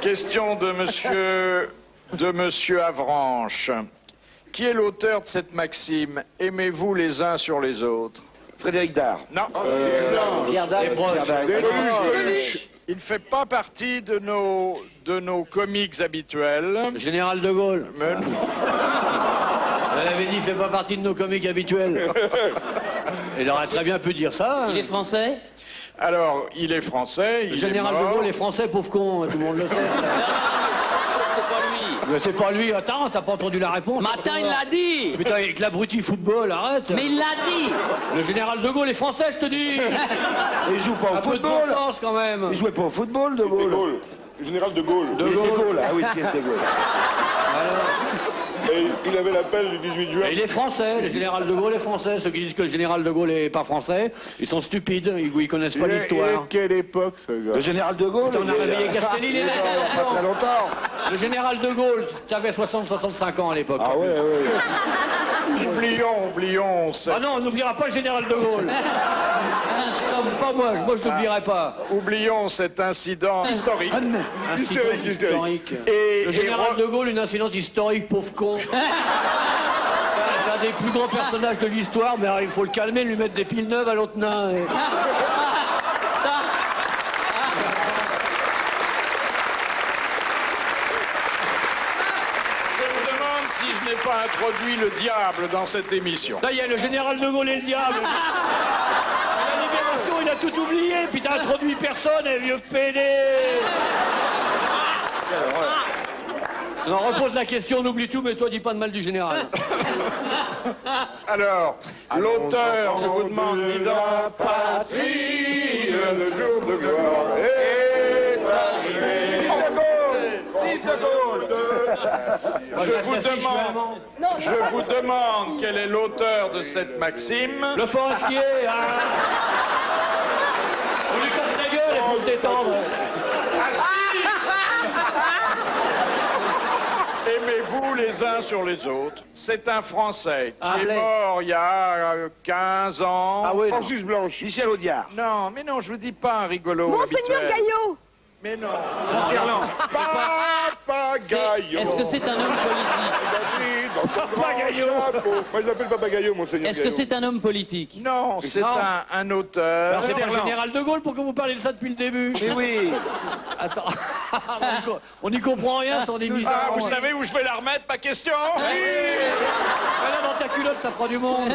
Question de monsieur Avranches. Qui est l'auteur de cette maxime? Aimez-vous les uns sur les autres? Frédéric Dard. Non. Pierre Dac. Il ne fait pas partie de nos comiques habituels. Général de Gaulle. Mais non. Elle avait dit, il fait pas partie de nos comiques habituels. Il aurait très bien pu dire ça. Il est français? Alors, il est français, Le il général est mort. de Gaulle est français, pauvre con, tout le monde le sait. C'est pas lui. Mais c'est pas lui, attends, t'as pas entendu la réponse. Matin, il l'a dit. Putain, avec l'abruti football, arrête. Mais il l'a dit. Le général de Gaulle est français, je te dis. Il joue pas au Un peu de football. bon sens, quand même. Il jouait pas au football, De Gaulle. Le général de Gaulle. De Gaulle. Ah oui, c'est De Gaulle. Et il avait l'appel du 18 juin. Et il est français, le général de Gaulle est français. Ceux qui disent que le général de Gaulle est pas français, ils sont stupides, ils connaissent pas Il est l'histoire. de quelle époque, ce gars? Le général de Gaulle. On a réveillé Castelli, il est là. Pas très longtemps. Le général de Gaulle, tu avais 60-65 ans à l'époque. Ah ouais. Oublions. Ah non, on n'oubliera pas le général de Gaulle. Ça, pas moi je n'oublierai pas. Oublions cet incident historique. Incident historique. Et Le général de Gaulle, une incidente historique, pauvre con. C'est un des plus grands personnages de l'histoire, mais alors, il faut le calmer, lui mettre des piles neuves à l'autre nain. Et... Je me demande si je n'ai pas introduit le diable dans cette émission. Ça y est, le général de Gaulle et le diable. La Libération, il a tout oublié, puis t'as introduit personne, et vieux pédé. On repose la question, on oublie tout, mais toi dis pas de mal du général. Alors, l'auteur, je vous demande, dit dans la patrie, le jour de gloire est arrivé. Vive De Gaulle. Je vous demande quel est l'auteur de cette maxime. Le forestier, hein. On lui casse la gueule et pour se détendre. Aimez-vous les uns sur les autres. C'est un Français qui est Allez. mort il y a 15 ans. Ah oui. Francis Blanche. Michel Audiard. Non, mais non, je vous dis pas un rigolo Monseigneur habituel. Gaillot. Mais non. Papagayo. Est-ce que c'est un homme politique? Dans ton grand chapeau. Moi, je l'appelle Papagayo, monseigneur Est-ce que c'est un homme politique? Non, c'est Non. un auteur. Alors c'est pas le général de Gaulle, pourquoi vous parlez de ça depuis le début? Mais oui. Attends, on n'y comprend rien, son émission. Ah, vous savez où je vais la remettre, ma question? Oui. Là, dans ta culotte, ça fera du monde.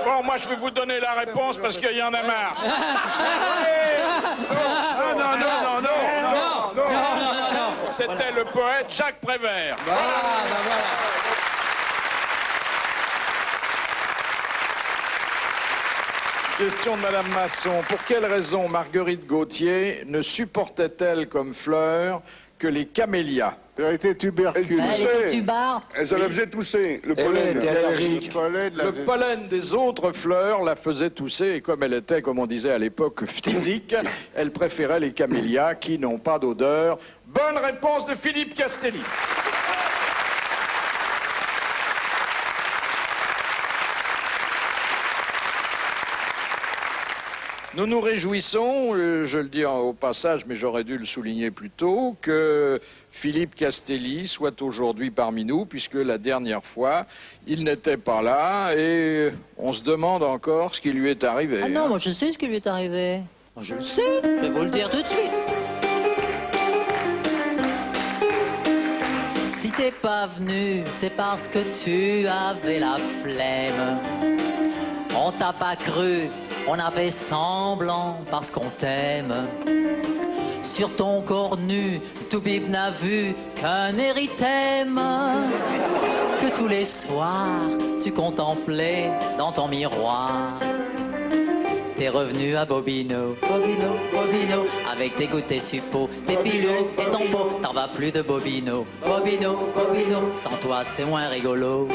Bon, moi, je vais vous donner la réponse parce qu'il y en a marre. Non. C'était le poète Jacques Prévert. Question de Madame Masson. Pour quelle raison Marguerite Gauthier ne supportait-elle comme fleur que les camélias? Elle a été tuberculeuse. Elle était tubarde. Elle s'en faisait tousser. Le Eh oui, elle pollen. était allergique. Le pollen des autres fleurs la faisait tousser et comme elle était, comme on disait à l'époque, phtisique, elle préférait les camélias qui n'ont pas d'odeur. Bonne réponse de Philippe Castelli. Nous nous réjouissons, je le dis au passage, mais j'aurais dû le souligner plus tôt, que Philippe Castelli soit aujourd'hui parmi nous, puisque la dernière fois, il n'était pas là, et on se demande encore ce qui lui est arrivé. Ah non, moi je sais ce qui lui est arrivé. Moi, je le sais, je vais vous le dire tout de suite. Si t'es pas venu, c'est parce que tu avais la flemme. On t'a pas cru, on a fait semblant parce qu'on t'aime. Sur ton corps nu, tout bib n'a vu qu'un érythème que tous les soirs tu contemplais dans ton miroir. T'es revenu à Bobino, Bobino, Bobino, avec tes gouttes, tes suppos, tes pilules et ton pot. T'en vas plus de Bobino, Bobino, Bobino, sans toi c'est moins rigolo.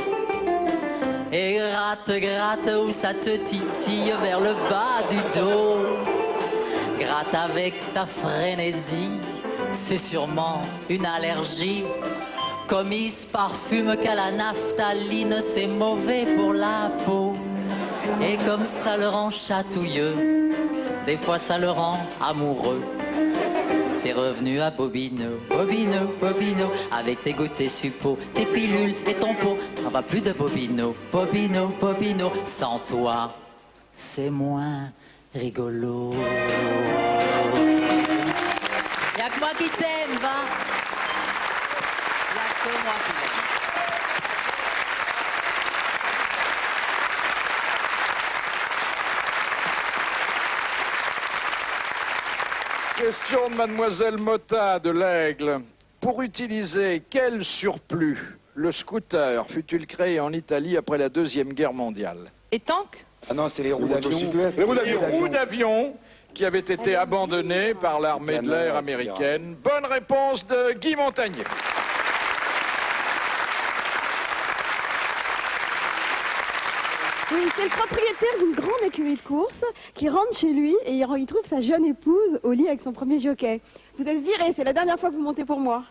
Et gratte, gratte, où ça te titille vers le bas du dos. gratte avec ta frénésie, c'est sûrement une allergie. Comme il se parfume qu'à la naphtaline, c'est mauvais pour la peau. Et comme ça le rend chatouilleux, des fois ça le rend amoureux. T'es revenu à Bobino, Bobino, Bobino, avec tes gouttes, tes suppos, tes pilules et ton pot. T'en vas plus de Bobino, Bobino, Bobino. Sans toi, c'est moins rigolo. Y'a que moi qui t'aime, va. Y'a que moi qui t'aime. Question de Mademoiselle Motta de l'Aigle. Pour utiliser quel surplus le scooter fut-il créé en Italie après la Deuxième Guerre mondiale? Et tank? Ah non, c'est les roues d'avion. Les roues d'avion qui avaient été abandonnées par l'armée de l'air américaine. Bonne réponse de Guy Montagnier. Oui, c'est le propriétaire d'une grande écurie de course qui rentre chez lui et il trouve sa jeune épouse au lit avec son premier jockey. Vous êtes viré, c'est la dernière fois que vous montez pour moi.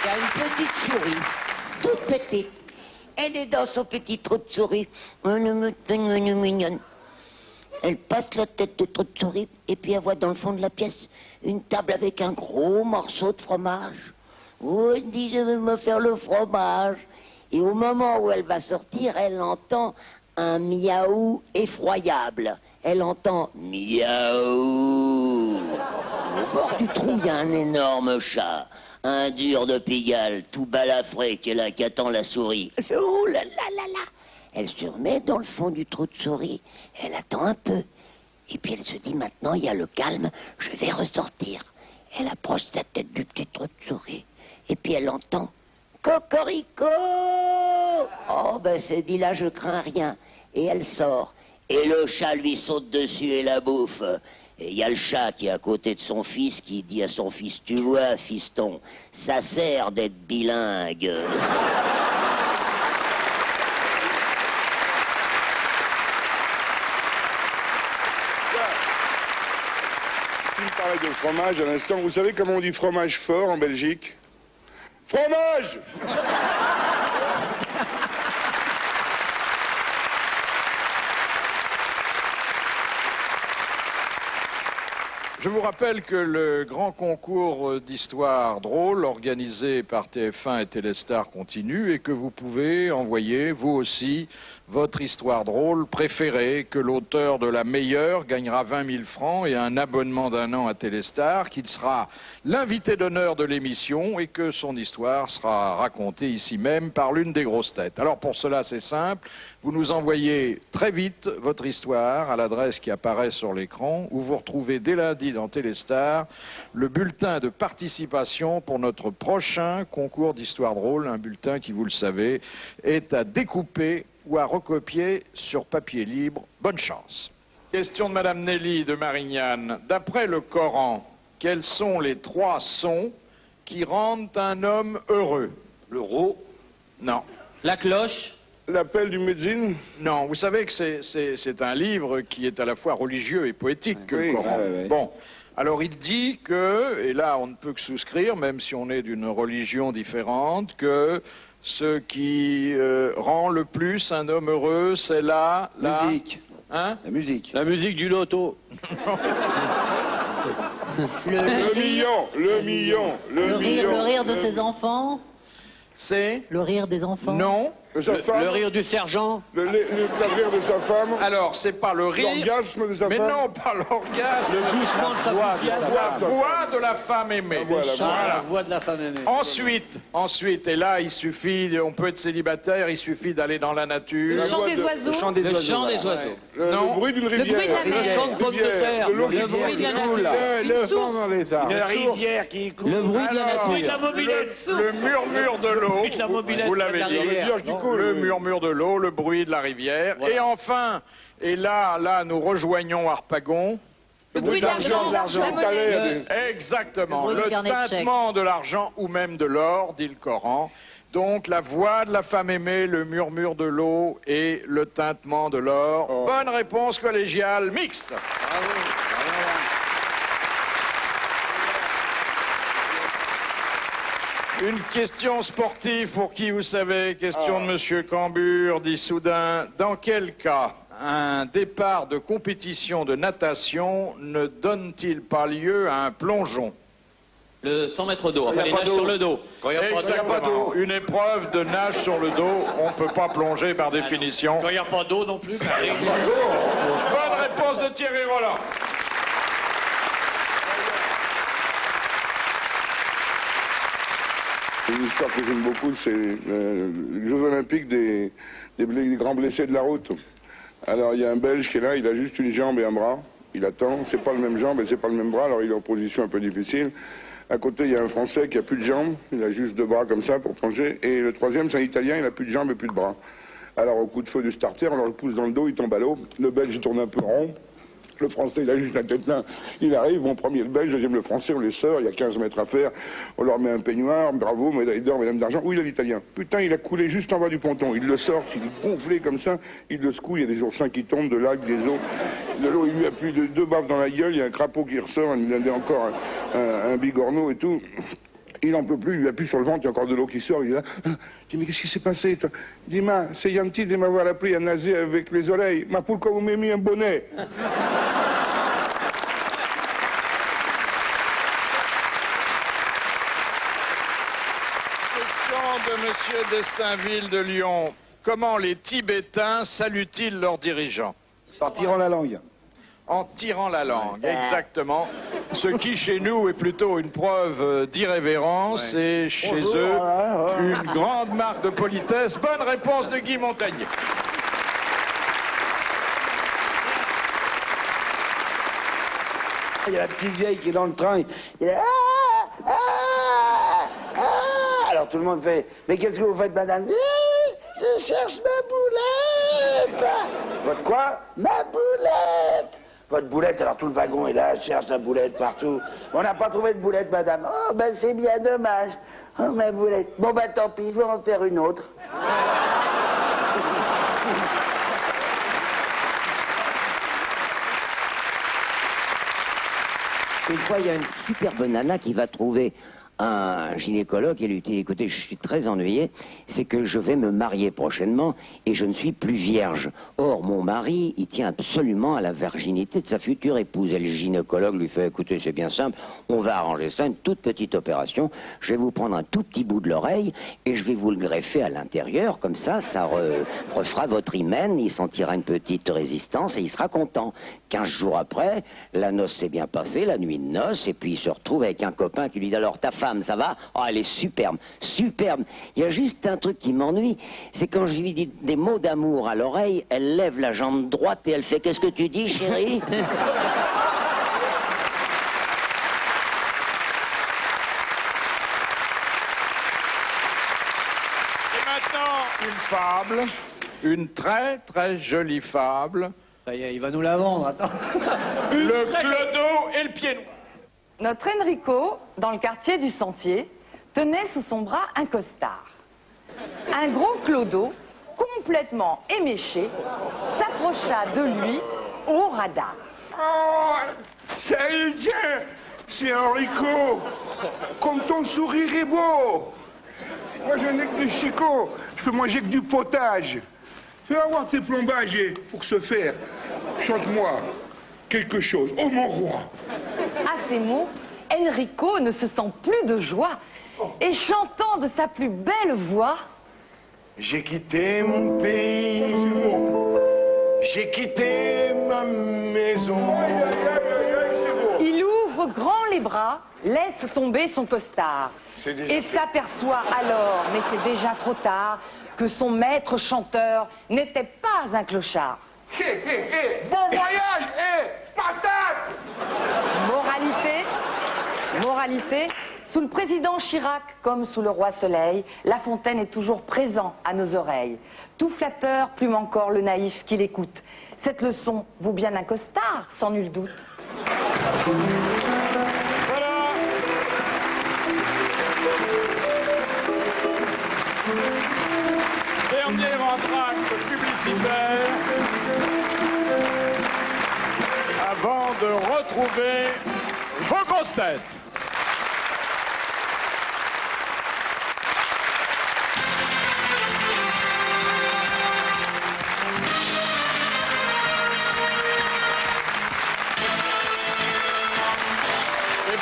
Il y a une petite souris, toute petite. Elle est dans son petit trou de souris. Elle est mignonne. Elle passe la tête de trou de souris et puis elle voit dans le fond de la pièce une table avec un gros morceau de fromage. Oh, elle dit, je vais me faire le fromage. Et au moment où elle va sortir, elle entend un miaou effroyable. Elle entend miaou. Au bord du trou, il y a un énorme chat. Un dur de Pigalle, tout balafré, qui est là, qui attend la souris. Elle fait oh là là là là. Elle se remet dans le fond du trou de souris. Elle attend un peu. Et puis elle se dit maintenant, il y a le calme, je vais ressortir. Elle approche sa tête du petit trou de souris. Et puis elle entend Cocorico. Oh ben c'est dit là, je crains rien. Et elle sort. Et le chat lui saute dessus et la bouffe. Et il y a le chat qui est à côté de son fils qui dit à son fils, tu vois, fiston, ça sert d'être bilingue. Tu parlais de fromage à l'instant. Vous savez comment on dit fromage fort en Belgique? Fromage! Je vous rappelle que le grand concours d'histoire drôle organisé par TF1 et Téléstar continue et que vous pouvez envoyer, vous aussi, votre histoire drôle préférée, que l'auteur de la meilleure gagnera 20 000 francs et un abonnement d'1 an à Téléstar, qu'il sera l'invité d'honneur de l'émission et que son histoire sera racontée ici même par l'une des grosses têtes. Alors pour cela, c'est simple, vous nous envoyez très vite votre histoire à l'adresse qui apparaît sur l'écran où vous retrouvez dès lundi dans Téléstar le bulletin de participation pour notre prochain concours d'histoire drôle, un bulletin qui, vous le savez, est à découper ou à recopier sur papier libre. Bonne chance. Question de Madame Nelly de Marignane. D'après le Coran, quels sont les 3 sons qui rendent un homme heureux? Le ro? Non. La cloche? L'appel du muezzin? Non, vous savez que c'est un livre qui est à la fois religieux et poétique que le Coran. Bon, alors il dit que, et là on ne peut que souscrire, même si on est d'une religion différente, que ce qui rend le plus un homme heureux, c'est la musique. Hein? La musique. La musique du loto. Le million, le million, le million. Le rire de ses enfants. C'est le rire des enfants. Non. Le rire du sergent. Le rire de sa femme. Alors, c'est pas le rire. L'orgasme de sa mais femme. Mais non, pas l'orgasme. Le doucement de sa La voix de la femme aimée. La voix de la femme aimée. Ensuite, et là, il suffit, on peut être célibataire, il suffit d'aller dans la nature. Le chant des oiseaux. Le chant des oiseaux. Non. Le bruit d'une rivière. Le bruit de la mer. Le chant de pommes de terre. Le bruit de la nature. Le vent dans les arbres. Une rivière qui coule. Le bruit de la nature. Le murmure de l'eau. La mobilette. Vous l'avez dit. Le murmure de l'eau, le bruit de la rivière. Voilà. Et enfin, et là, nous rejoignons Harpagon. Le bruit de l'argent, la monnaie. Exactement. Le carnet de tintement de l'argent ou même de l'or, dit le Coran. Donc la voix de la femme aimée, le murmure de l'eau et le tintement de l'or. Bonne réponse collégiale mixte. Une question sportive pour qui vous savez, question de Monsieur Cambure, dit soudain, dans quel cas un départ de compétition de natation ne donne-t-il pas lieu à un plongeon? Le 100 mètres d'eau, enfin les nages sur le dos. Exactement, une épreuve de nage sur le dos, on ne peut pas plonger par définition. Quand il n'y a pas d'eau non plus. Bonne réponse de Thierry Roland. Une histoire que j'aime beaucoup, c'est les Jeux Olympiques des grands blessés de la route. Alors il y a un Belge qui est là, il a juste une jambe et un bras. Il attend, c'est pas le même jambe et c'est pas le même bras, alors il est en position un peu difficile. À côté, il y a un Français qui a plus de jambes, il a juste 2 bras comme ça pour plonger. Et le troisième, c'est un Italien, il a plus de jambes et plus de bras. Alors au coup de feu du starter, on leur pousse dans le dos, il tombe à l'eau. Le Belge il tourne un peu rond. Le Français, il a juste la tête là. Il arrive, bon, premier le Belge, deuxième le Français, on les sort, il y a 15 mètres à faire. On leur met un peignoir, bravo, médaille d'or, médaille d'argent. Oui, il a l'Italien. Putain, il a coulé juste en bas du ponton. Il le sort, il est gonflé comme ça, il le secoue, il y a des oursins qui tombent, de l'algue, des os. De l'eau, il lui appuie 2 baffes dans la gueule, il y a un crapaud qui ressort, il a encore un bigorneau et tout. Il n'en peut plus, il lui appuie sur le ventre, il y a encore de l'eau qui sort, il est là. Il dit, mais qu'est-ce qui s'est passé, toi? Il dit, ma, c'est gentil de m'avoir appris à nager avec les oreilles. Mais pourquoi vous m'avez mis un bonnet? De Monsieur Destinville de Lyon. Comment les Tibétains saluent-ils leurs dirigeants? En tirant la langue. En tirant la langue, exactement. Ce qui, chez nous, est plutôt une preuve d'irrévérence et chez eux, une grande marque de politesse. Bonne réponse de Guy Montagnier. Il y a la petite vieille qui est dans le train. Il est... Alors tout le monde fait, mais qu'est-ce que vous faites, madame? Je cherche ma boulette. Votre quoi? Ma boulette. Votre boulette, alors tout le wagon est là, cherche la boulette partout. On n'a pas trouvé de boulette, madame. Oh, ben c'est bien dommage. Oh, ma boulette. Bon, ben tant pis, je vais en faire une autre. Une fois, il y a une superbe nana qui va trouver un gynécologue et lui dit, écoutez, je suis très ennuyé, c'est que je vais me marier prochainement et je ne suis plus vierge. Or, mon mari, il tient absolument à la virginité de sa future épouse. Et le gynécologue lui fait, écoutez, c'est bien simple, on va arranger ça, une toute petite opération. Je vais vous prendre un tout petit bout de l'oreille et je vais vous le greffer à l'intérieur, comme ça refera votre hymen, il sentira une petite résistance et il sera content. 15 jours après, la noce s'est bien passée, la nuit de noces, et puis il se retrouve avec un copain qui lui dit, alors ta femme, ça va? Oh, elle est superbe, superbe. Il y a juste un truc qui m'ennuie, c'est quand je lui dis des mots d'amour à l'oreille, elle lève la jambe droite et elle fait, qu'est-ce que tu dis, chérie? Et maintenant, une fable, une très très jolie fable. Ça y est, il va nous la vendre, attends. Le clodo et le pied noir. Notre Enrico, dans le quartier du Sentier, tenait sous son bras un costard. Un gros clodo, complètement éméché, s'approcha de lui au radar. Oh, salut, tiens, c'est Enrico. Comme ton sourire est beau. Moi, je n'ai que du chicot. Je peux manger que du potage. Tu vas voir tes plombages pour se faire. Chante-moi quelque chose. Oh, mon roi. À ces mots, Enrico ne se sent plus de joie et chantant de sa plus belle voix, j'ai quitté mon pays, j'ai quitté ma maison. il ouvre grand les bras, laisse tomber son costard et s'aperçoit alors, mais c'est déjà trop tard, que son maître chanteur n'était pas un clochard. Bon voyage, patate. Moralité, sous le président Chirac comme sous le roi Soleil, La Fontaine est toujours présent à nos oreilles. Tout flatteur plume encore le naïf qui l'écoute. Cette leçon vaut bien un costard, sans nul doute. dernier entracte publicitaire avant de retrouver vos grosses têtes.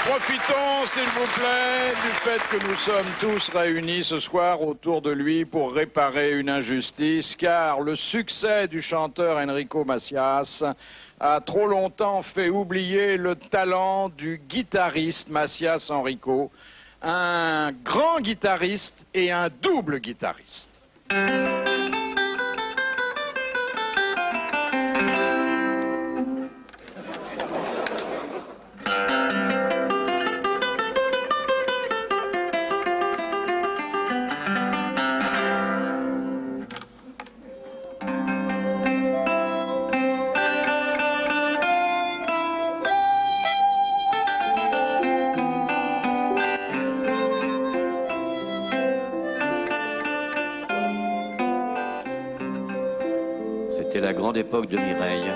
Profitons, s'il vous plaît, du fait que nous sommes tous réunis ce soir autour de lui pour réparer une injustice, car le succès du chanteur Enrico Macias a trop longtemps fait oublier le talent du guitariste Macias Enrico, un grand guitariste et un double guitariste. C'était la grande époque de Mireille.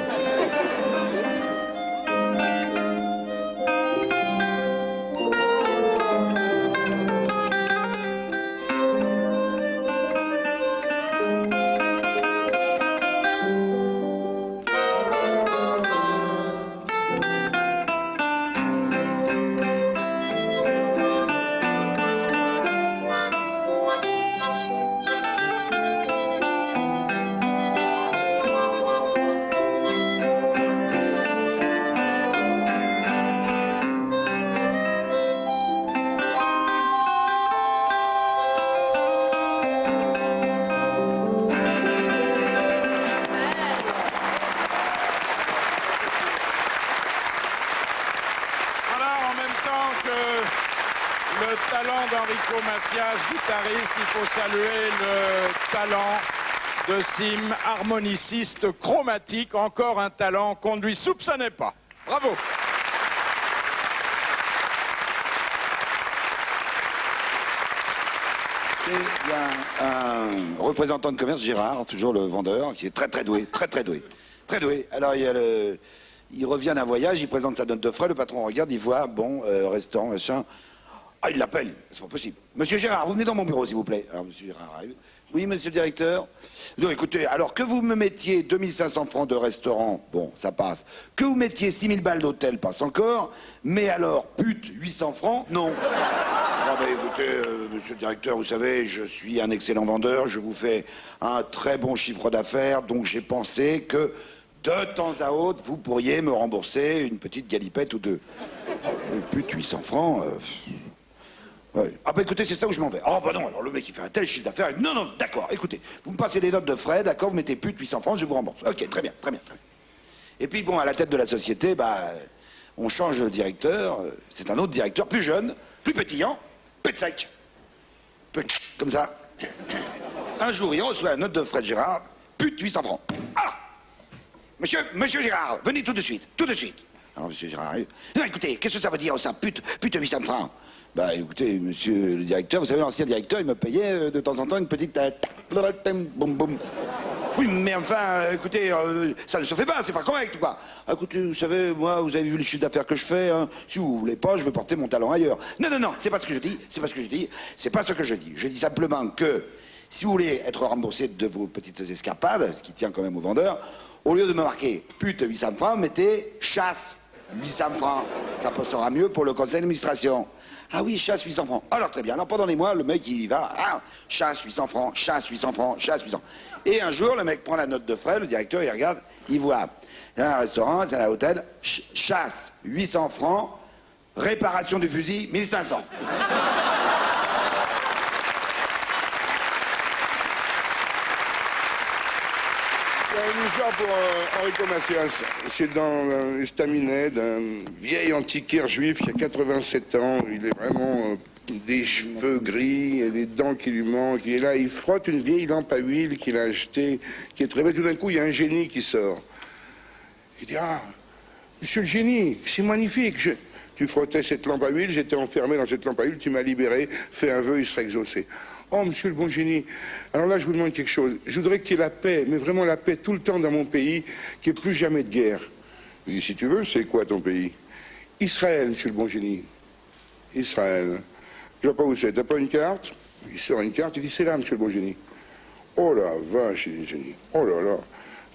Le talent d'Enrico Macias, guitariste, il faut saluer le talent de Sim, harmoniciste chromatique, encore un talent qu'on ne lui soupçonnait pas. Bravo. Il y a un représentant de commerce, Gérard, toujours le vendeur, qui est très doué, très doué. Très doué. Alors il revient d'un voyage, il présente sa note de frais, le patron regarde, il voit, bon, restaurant, machin. Ah, il l'appelle, c'est pas possible. Monsieur Gérard, vous venez dans mon bureau, s'il vous plaît. Alors, monsieur Gérard arrive. Oui, monsieur le directeur. Non, écoutez, alors que vous me mettiez 2500 francs de restaurant, bon, ça passe. Que vous mettiez 6000 balles d'hôtel, passe encore. Mais alors, pute, 800 francs, non. Ah, ben, écoutez, monsieur le directeur, vous savez, je suis un excellent vendeur, je vous fais un très bon chiffre d'affaires, donc j'ai pensé que de temps à autre, vous pourriez me rembourser une petite galipette ou deux. Pute, 800 francs. Ouais. Ah bah écoutez, c'est ça où je m'en vais. Oh bah non, alors le mec il fait un tel chiffre d'affaires. Non, non, d'accord, écoutez, vous me passez des notes de frais, d'accord, vous mettez plus de 800 francs, je vous rembourse. Ok, très bien, très bien. Et puis bon, à la tête de la société, bah, on change de directeur, c'est un autre directeur, plus jeune, plus pétillant, pète sec. Comme ça. Un jour, il reçoit la note de frais de Gérard, pute 800 francs. Ah! Monsieur Gérard, venez tout de suite, tout de suite. Alors monsieur Gérard arrive. Non, écoutez, qu'est-ce que ça veut dire ça, pute 800 francs? Bah écoutez, monsieur le directeur, vous savez, l'ancien directeur, il me payait de temps en temps une petite... boum, boum. Oui, mais enfin, écoutez, ça ne se fait pas, c'est pas correct, quoi. Écoutez, vous savez, moi, vous avez vu le chiffre d'affaires que je fais, hein. Si vous voulez pas, je vais porter mon talent ailleurs. Non, non, non, c'est pas ce que je dis, c'est pas ce que je dis, c'est pas ce que je dis. Je dis simplement que, si vous voulez être remboursé de vos petites escapades, ce qui tient quand même au vendeur, au lieu de me marquer pute 800 francs, mettez chasse 800 francs. Ça passera mieux pour le conseil d'administration. Ah oui, chasse 800 francs. Alors très bien, alors pendant les mois, le mec il va, chasse 800 francs, chasse 800 francs, chasse 800. Et un jour, le mec prend la note de frais, le directeur il regarde, il voit, il y a un restaurant, c'est un hôtel, chasse 800 francs, réparation du fusil 1500. Il y a une histoire pour Enrico Macias. C'est dans l'estaminet d'un vieil antiquaire juif qui a 87 ans. Il est vraiment des cheveux gris et des dents qui lui manquent. Il est là, il frotte une vieille lampe à huile qu'il a achetée, qui est très belle. Tout d'un coup, il y a un génie qui sort. Il dit, ah, monsieur le génie, c'est magnifique. Tu frottais cette lampe à huile, j'étais enfermé dans cette lampe à huile, tu m'as libéré, fais un vœu, il sera exaucé. Oh, monsieur le bon génie, alors là, je vous demande quelque chose. Je voudrais qu'il y ait la paix, mais vraiment la paix tout le temps dans mon pays, qu'il n'y ait plus jamais de guerre. Je lui dis, si tu veux, c'est quoi ton pays? Israël, monsieur le bon génie. Israël. Je vois pas où c'est. T'as pas une carte? Il sort une carte, il dit, c'est là, monsieur le bon génie. Oh la vache, il dit, génie. Oh là là.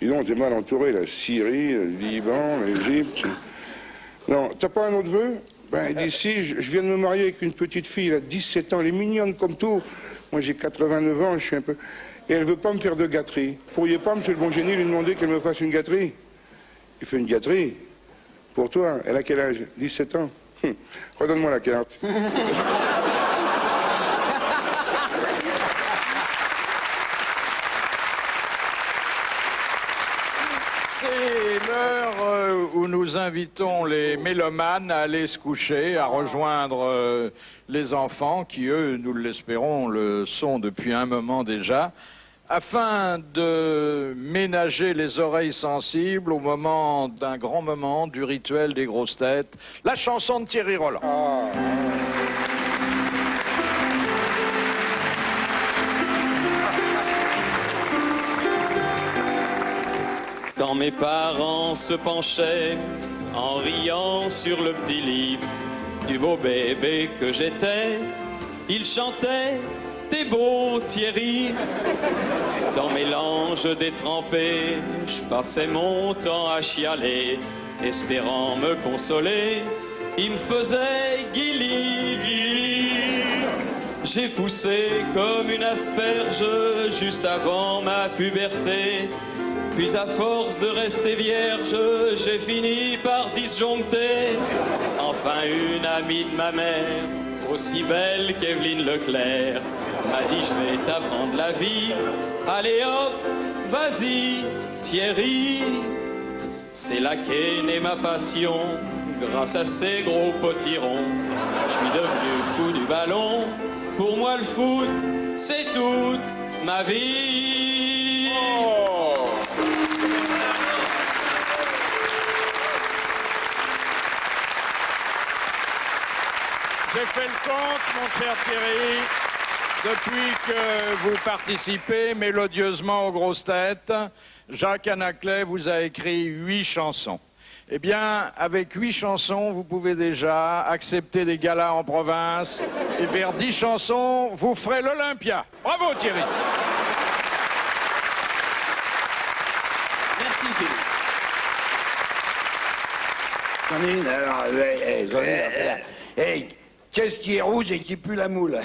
Dis donc, t'es mal entouré, la Syrie, le Liban, l'Égypte. Non, t'as pas un autre vœu? Ben, il dit, si, je viens de me marier avec une petite fille, elle a 17 ans, elle est mignonne comme tout. Moi, j'ai 89 ans, je suis un peu... Et elle veut pas me faire de gâterie. Pourriez pas, monsieur le bon génie, lui demander qu'elle me fasse une gâterie? Il fait une gâterie? Pour toi, elle a quel âge? 17 ans. Redonne-moi la carte. C'est l'heure où nous invitons les mélomanes à aller se coucher, à rejoindre les enfants qui, eux, nous l'espérons, le sont depuis un moment déjà, afin de ménager les oreilles sensibles au moment d'un grand moment du rituel des grosses têtes, la chanson de Thierry Roland. Quand mes parents se penchaient en riant sur le petit lit du beau bébé que j'étais, ils chantaient « T'es beau Thierry ». Dans mes langes détrempées, je passais mon temps à chialer, espérant me consoler, ils me faisaient guili guili. J'ai poussé comme une asperge juste avant ma puberté. Puis à force de rester vierge, j'ai fini par disjoncter. Enfin une amie de ma mère, aussi belle qu'Evelyne Leclerc, m'a dit je vais t'apprendre la vie. Allez hop, vas-y Thierry. C'est là qu'est née ma passion, grâce à ces gros potirons. Je suis devenu fou du ballon, pour moi le foot, c'est toute ma vie. J'ai fait le compte, mon cher Thierry, depuis que vous participez mélodieusement aux grosses têtes. Jacques Anaclet vous a écrit 8 chansons. Eh bien, avec 8 chansons, vous pouvez déjà accepter des galas en province. Et vers 10 chansons, vous ferez l'Olympia. Bravo Thierry. Merci Thierry. J'en ai une, alors, qu'est-ce qui est rouge et qui pue la moule?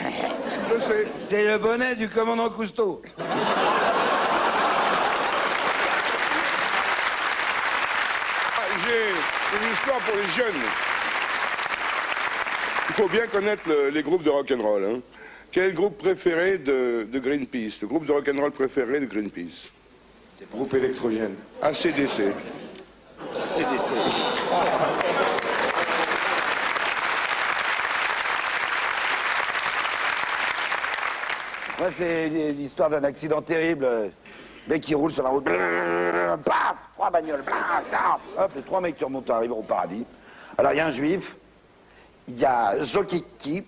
Je sais. C'est le bonnet du commandant Cousteau. J'ai une histoire pour les jeunes. Il faut bien connaître les groupes de rock'n'roll. Hein. Quel est le groupe préféré de Greenpeace? Le groupe de rock'n'roll préféré de Greenpeace? Groupe électrogène. AC/DC. CDC. Moi, c'est l'histoire d'un accident terrible. Mec qui roule sur la route. Paf! 3 bagnoles. Hop, les 3 mecs qui remontent arrivent au paradis. Alors, il y a un juif. Il y a Zokiki.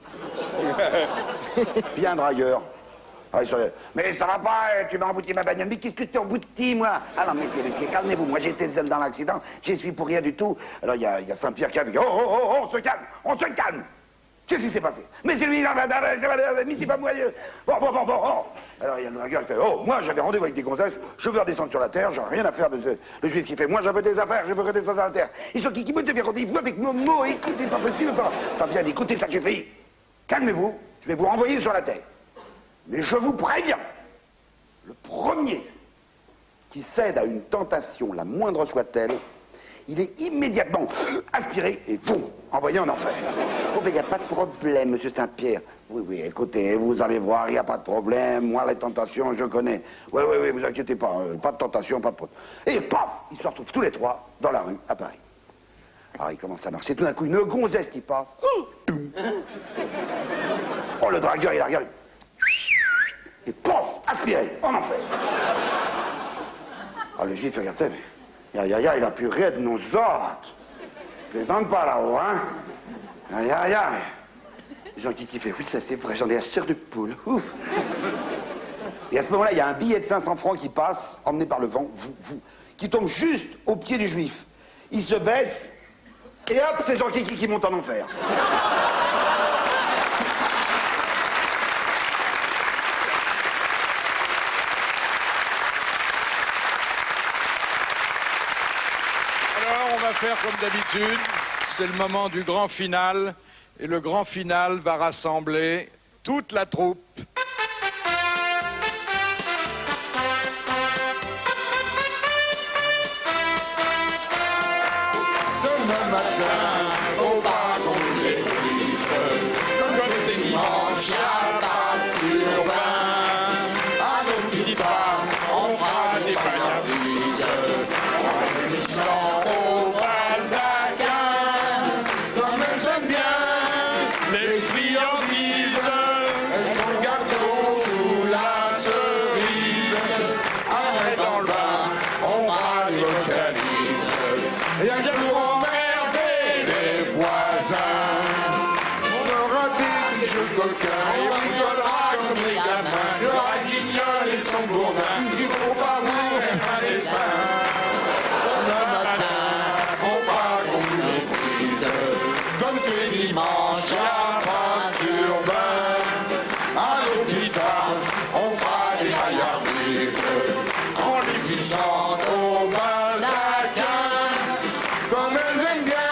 Puis un dragueur. Ah, mais ça va pas, tu m'as embouti ma bagnole. Mais qu'est-ce que tu embouti, moi? Ah non, messieurs, calmez-vous. Moi, j'étais seul dans l'accident. J'y suis pour rien du tout. Alors, il y a Saint-Pierre qui a dit on se calme, on se calme. Qu'est-ce qui s'est passé? Mais c'est lui, c'est pas moi. Bon. Alors, il y a le dragueur qui fait moi, j'avais rendez-vous avec des gonzesses, je veux redescendre sur la terre, j'en ai rien à faire de ce... Le juif qui fait moi, j'avais des affaires, je veux redescendre sur la terre. Ils sont qui me devient rendez-vous avec mon mot, écoutez, pas possible, pas. Saint-Pierre dit écoutez, ça suffit. Calmez-vous, je vais vous renvoyer sur la terre. Mais je vous préviens, le premier qui cède à une tentation, la moindre soit-elle, il est immédiatement aspiré et envoyé en enfer. Oh, mais il n'y a pas de problème, monsieur Saint-Pierre. Oui, écoutez, vous allez voir, il n'y a pas de problème. Moi, les tentations, je connais. Oui, vous inquiétez pas. Pas de tentation, pas de problème. Et paf, ils se retrouvent tous les 3 dans la rue, à Paris. Alors, ils commencent à marcher. Tout d'un coup, une gonzesse qui passe. Oh, le dragueur, il a regardé. Et paf, aspiré, en enfer. Alors, le juif regarde ça, il a pu rire de nos autres. Plaisante pas là-haut, hein? Les gens qui fait, oui, ça c'est vrai, j'en ai la chair de poule. Ouf. Et à ce moment-là, il y a un billet de 500 francs qui passe, emmené par le vent, qui tombe juste au pied du juif. Il se baisse, et hop, c'est Jean Kiki qui monte en enfer. Alors, on va faire comme d'habitude, c'est le moment du grand final, et le grand final va rassembler toute la troupe. Demain matin, faut pas qu'on l'église, comme c'est dimanche, y'a pas de turbin. À nos petites femmes, on fera des paillardises, en réfléchissant au baldaquin. Comme elles aiment bien les friandises, elles font le gâteau sous la cerise. Après dans le bain, on fera des vocalises. Et un pour emmerder les voisins. On aura des petits jeux coquins et on rigolera comme des gamins. Il y aura Guignol et son bourdin, il faut pas mourir à dessin. Demain matin, on part qu'on nous les brise. Comme c'est dimanche, y'a pas de turbin. À nos petites femmes, on fera des paillardises en les fichant au baldaquin. Comme elles aiment bien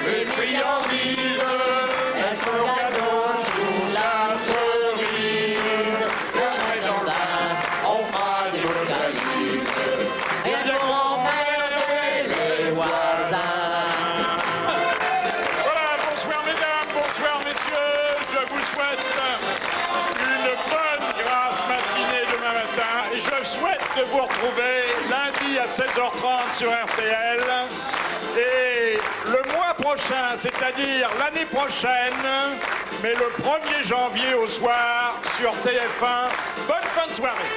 les friandises, elles font le gâteau sous la cerise. Et après dans le bain, on fera des vocalises, rien pour emmerder les voisins. Voilà, bonsoir mesdames, bonsoir messieurs, je vous souhaite une bonne grasse matinée demain matin et je souhaite de vous retrouver lundi à 16h30 sur RTL et le mois prochain, c'est-à-dire l'année prochaine, mais le 1er janvier au soir sur TF1. Bonne fin de soirée.